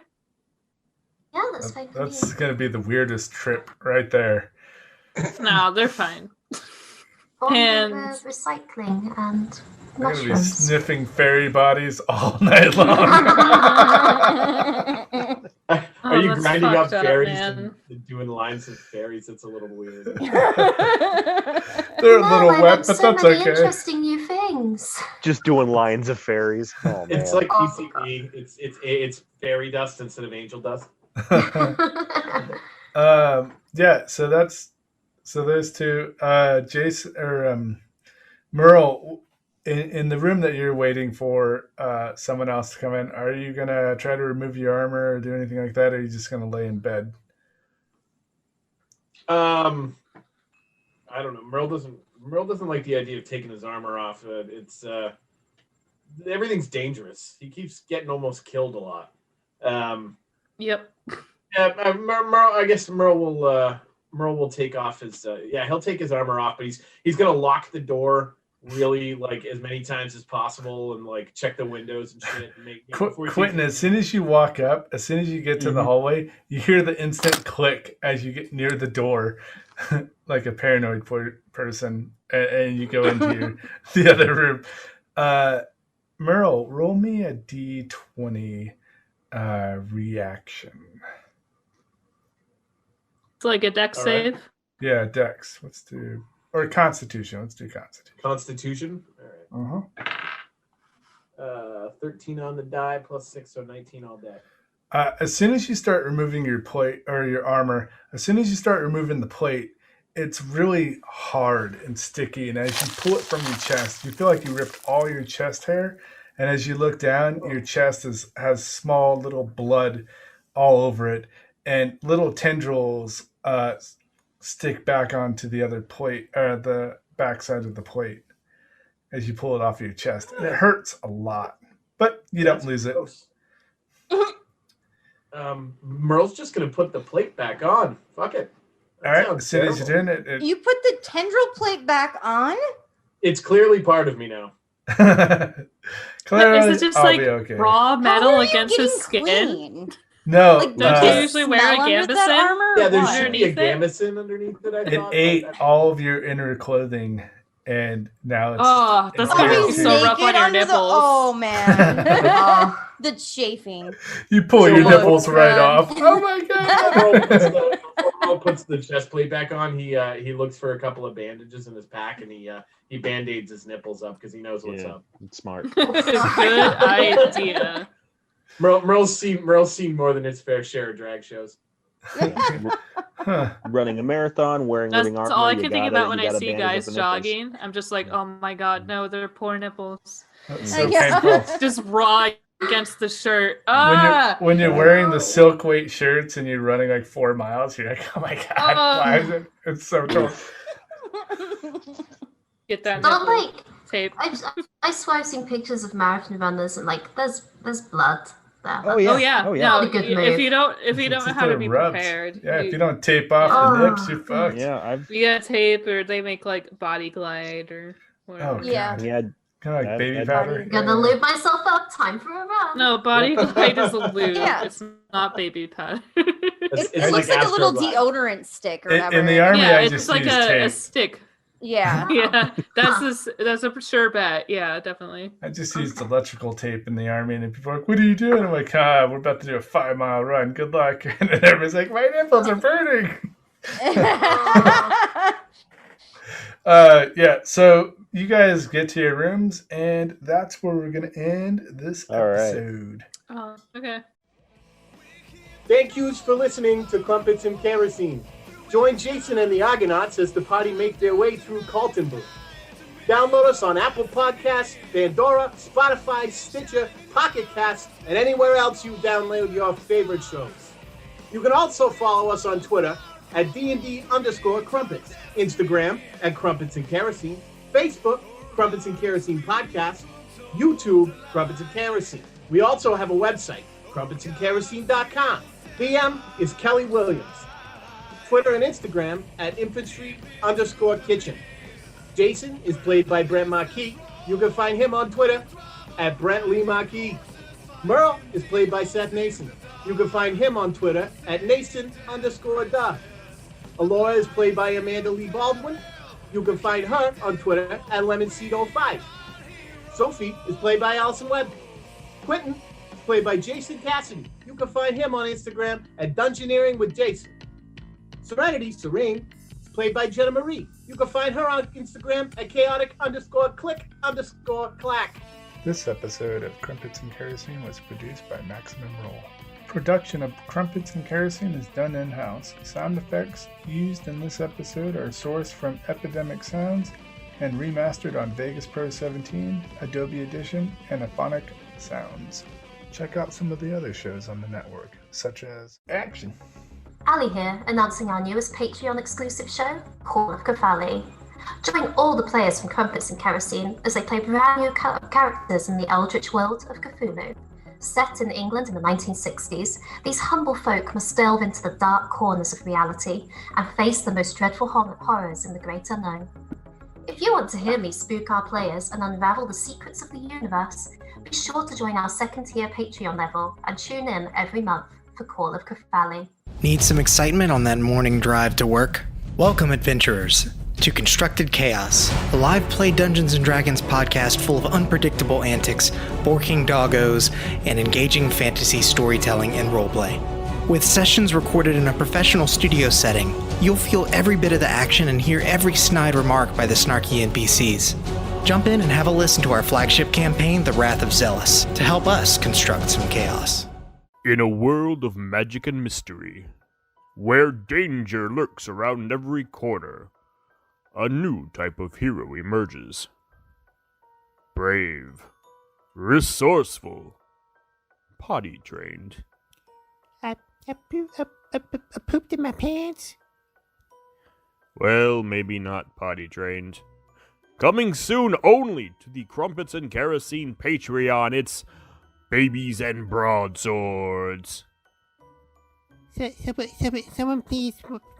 Yeah, that's fine. That's gonna be the weirdest trip right there. No, they're fine. And recycling and I'm gonna be mushrooms. sniffing fairy bodies all night long. Are you that's grinding up fucked up, fairies man. and doing lines of fairies? It's a little weird. They're a little I wet, learned but so that's many okay. interesting new things. Just doing lines of fairies. Oh, man. It's like Awesome. PCP. It's fairy dust instead of angel dust. Yeah, so those two. Jason or Merle, in the room that you're waiting for someone else to come in, are you gonna try to remove your armor or do anything like that, or are you just gonna lay in bed? I'm gonna lay in bed. Okay. Merle, in the room that you're waiting for someone else to come in, are you gonna try to remove your armor or do anything like that, or are you just gonna lay in bed? I don't know. Merle doesn't like the idea of taking his armor off. It's everything's dangerous. He keeps getting almost killed a lot. Yep. Yeah, Merle. I guess Merle will take off his. He'll take his armor off, but he's gonna lock the door really like as many times as possible and like check the windows and shit. And make Quentin, as soon as you walk up, as soon as you get to the hallway, you hear the instant click as you get near the door, like a paranoid person, and you go into the other room. Merle, roll me a d20 reaction. It's like a dex save. Right. Yeah, dex. Let's do Constitution. Let's do Constitution. Constitution. All right. 13 on the die plus 6, so 19 all day. As soon as you start removing your plate or your armor, as soon as you start removing the plate, it's really hard and sticky. And as you pull it from your chest, you feel like you ripped all your chest hair. And as you look down, your chest has small little blood all over it, and little tendrils stick back onto the other plate, or the backside of the plate, as you pull it off your chest, and it hurts a lot, but you don't lose it. Merle's just gonna put the plate back on. Fuck it. All right, as soon as you're doing it, You put the tendril plate back on? It's clearly part of me now. Clearly, Is it just I'll like be okay. raw How metal are you against his getting skin? cleaned? No, Like, Don't you usually wear a smell under that gambeson? armor, or Yeah, there what? should be a Underneath gambeson underneath it. I it thought. ate all of your inner clothing, and now it's. Oh, that's it's gonna down be to- so rough on your under nipples. Oh man, the chafing. You pull So your what? nipples right off. Oh my god! Merle puts the chest plate back on. He looks for a couple of bandages in his pack, and he band-aids his nipples up because he knows what's up. It's smart. Good idea. Merle's seen more than his fair share of drag shows. Huh. Running a marathon, wearing That's living armor. all I you can think gotta- about you when I gotta see bandage guys up the nipples. jogging. I'm just like, oh my god, no, they're poor nipples. That's so Yeah. painful. Just raw against the shirt. Ah! When you're wearing the silk weight shirts and you're running like 4 miles, you're like, oh my god, why is it? It's so tough. Get that Not nipple like tape. I swear I've seen pictures of marathon runners and like there's blood there. Oh yeah. Oh yeah. Oh yeah. No, Not a good if move. you don't It's know just how to the be rubs. prepared, Yeah, if you don't tape off the nips, you're fucked. Yeah, I've you get tape or they make like body glide or whatever. Oh, Yeah. yeah. Kind of like That- baby that- powder. Gonna lube myself up. Time for a run. No, body glide is a lube. Yeah. It's not baby powder. It looks like a little Astroglide. deodorant stick or whatever. In the army, yeah, I it's just like use a tape. stick. Yeah. Yeah, that's a sure bet. Yeah, definitely. I just used electrical tape in the army, and people are like, "What are you doing?" I'm like, we're about to do a 5-mile run. Good luck." And then everybody's like, "My nipples are burning." Yeah. So you guys get to your rooms, and that's where we're gonna end this All right. episode. Oh, okay. Thank yous for listening to Crumpets and Kerosene. Join Jason and the Argonauts as the party make their way through Carltonburg. Download us on Apple Podcasts, Pandora, Spotify, Stitcher, Pocket Cast, and anywhere else you download your favorite shows. You can also follow us on Twitter at D&D_Crumpets, Instagram at Crumpets and Kerosene, Facebook, Crumpets and Kerosene Podcast, YouTube, Crumpets and Kerosene. We also have a website, crumpetsandkerosene.com. PM is Kelly Williams. Twitter and Instagram at infantry_kitchen. Jason is played by Brent Marquis. You can find him on Twitter at Brent Lee Marquis. Merle is played by Seth Nason. You can find him on Twitter at Nason_Duh. Alora is played by Amanda Lee Baldwin. You can find her on Twitter at LemonSeed05. Sophie is played by Allison Webb. Quentin is played by Jason Cassidy. You can find him on Instagram at Dungeoneering with Jason. Serenity, Serene, is played by Jenna Marie. You can find her on Instagram at chaotic_click_clack. This episode of Crumpets and Kerosene was produced by Maximum Roll. Production of Crumpets and Kerosene is done in-house. Sound effects used in this episode are sourced from Epidemic Sounds and remastered on Vegas Pro 17, Adobe Edition, and Aphonic Sounds. Check out some of the other shows on the network, such as Action. Ali here, announcing our newest Patreon exclusive show, Call of Cthulhu. Join all the players from Crumpets and Kerosene as they play brand new characters in the eldritch world of Cthulhu. Set in England in the 1960s, these humble folk must delve into the dark corners of reality and face the most dreadful horrors in the great unknown. If you want to hear me spook our players and unravel the secrets of the universe, be sure to join our second-tier Patreon level and tune in every month for Call of Cthulhu. Need some excitement on that morning drive to work? Welcome, adventurers, to Constructed Chaos, a live play Dungeons & Dragons podcast full of unpredictable antics, borking doggos, and engaging fantasy storytelling and roleplay. With sessions recorded in a professional studio setting, you'll feel every bit of the action and hear every snide remark by the snarky NPCs. Jump in and have a listen to our flagship campaign, The Wrath of Zealous, to help us construct some chaos. In a world of magic and mystery, where danger lurks around every corner, a new type of hero emerges. Brave, resourceful, potty trained. I pooped in my pants. Well, maybe not potty trained. Coming soon only to the Crumpets and Kerosene Patreon, it's Babies and Broadswords. Someone please,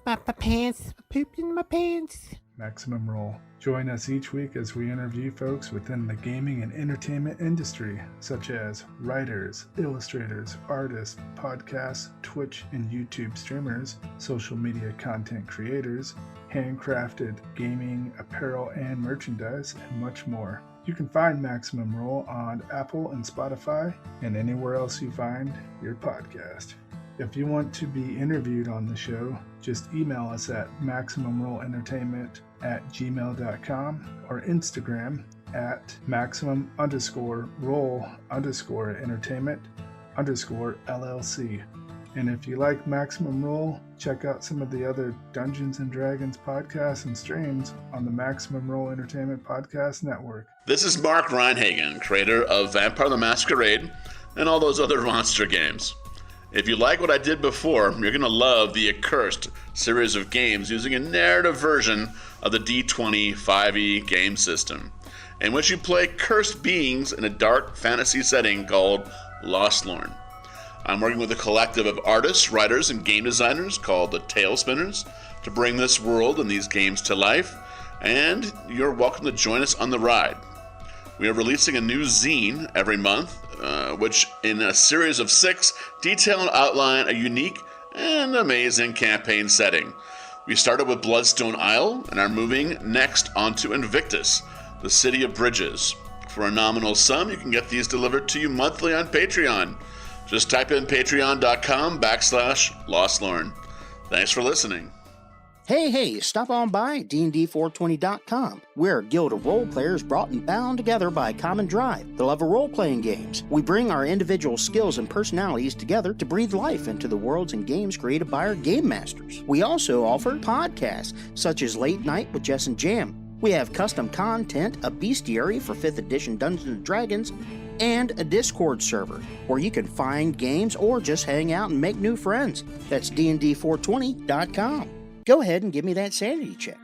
my pants. I pooped in my pants. Maximum Roll. Join us each week as we interview folks within the gaming and entertainment industry, such as writers, illustrators, artists, podcasts, Twitch and YouTube streamers, social media content creators, handcrafted gaming, apparel and merchandise, and much more. You can find Maximum Roll on Apple and Spotify and anywhere else you find your podcast. If you want to be interviewed on the show, just email us at maximumrollentertainment@gmail.com or Instagram at maximum_roll_entertainment_LLC. And if you like Maximum Roll, check out some of the other Dungeons & Dragons podcasts and streams on the Maximum Roll Entertainment Podcast Network. This is Mark Reinhagen, creator of Vampire the Masquerade and all those other monster games. If you like what I did before, you're going to love the Accursed series of games using a narrative version of the D20 5e game system, in which you play cursed beings in a dark fantasy setting called Lostlorn. I'm working with a collective of artists, writers, and game designers called the Tailspinners to bring this world and these games to life, and you're welcome to join us on the ride. We are releasing a new zine every month, which in a series of 6 detail and outline a unique and amazing campaign setting. We started with Bloodstone Isle and are moving next onto Invictus, the city of bridges. For a nominal sum, you can get these delivered to you monthly on Patreon. Just type in patreon.com/Lostlorn. Thanks for listening. Hey, stop on by D&D420.com. We're a guild of role players brought and bound together by a common drive, the love of role-playing games. We bring our individual skills and personalities together to breathe life into the worlds and games created by our game masters. We also offer podcasts, such as Late Night with Jess and Jam. We have custom content, a bestiary for 5th edition Dungeons & Dragons, and a Discord server, where you can find games or just hang out and make new friends. That's D&D420.com. Go ahead and give me that sanity check.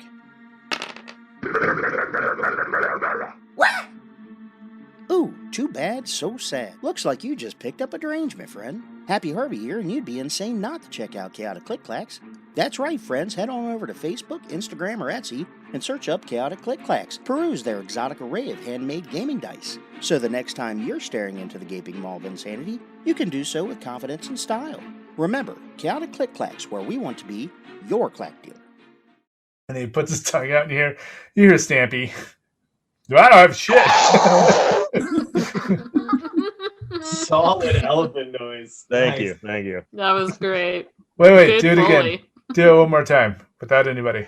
Ooh, too bad, so sad. Looks like you just picked up a derangement, friend. Happy Harvey here, and you'd be insane not to check out Chaotic Click Clacks. That's right, friends. Head on over to Facebook, Instagram, or Etsy and search up Chaotic Click Clacks. Peruse their exotic array of handmade gaming dice. So the next time you're staring into the gaping maw of insanity, you can do so with confidence and style. Remember, Chaotic Click Clacks, where we want to be your clack dealer. And he puts his tongue out, and you hear Stampy. I don't have shit. Solid elephant noise. Thank Nice. you. That was great. Wait, Good do it again. Foley. Do it one more time without anybody.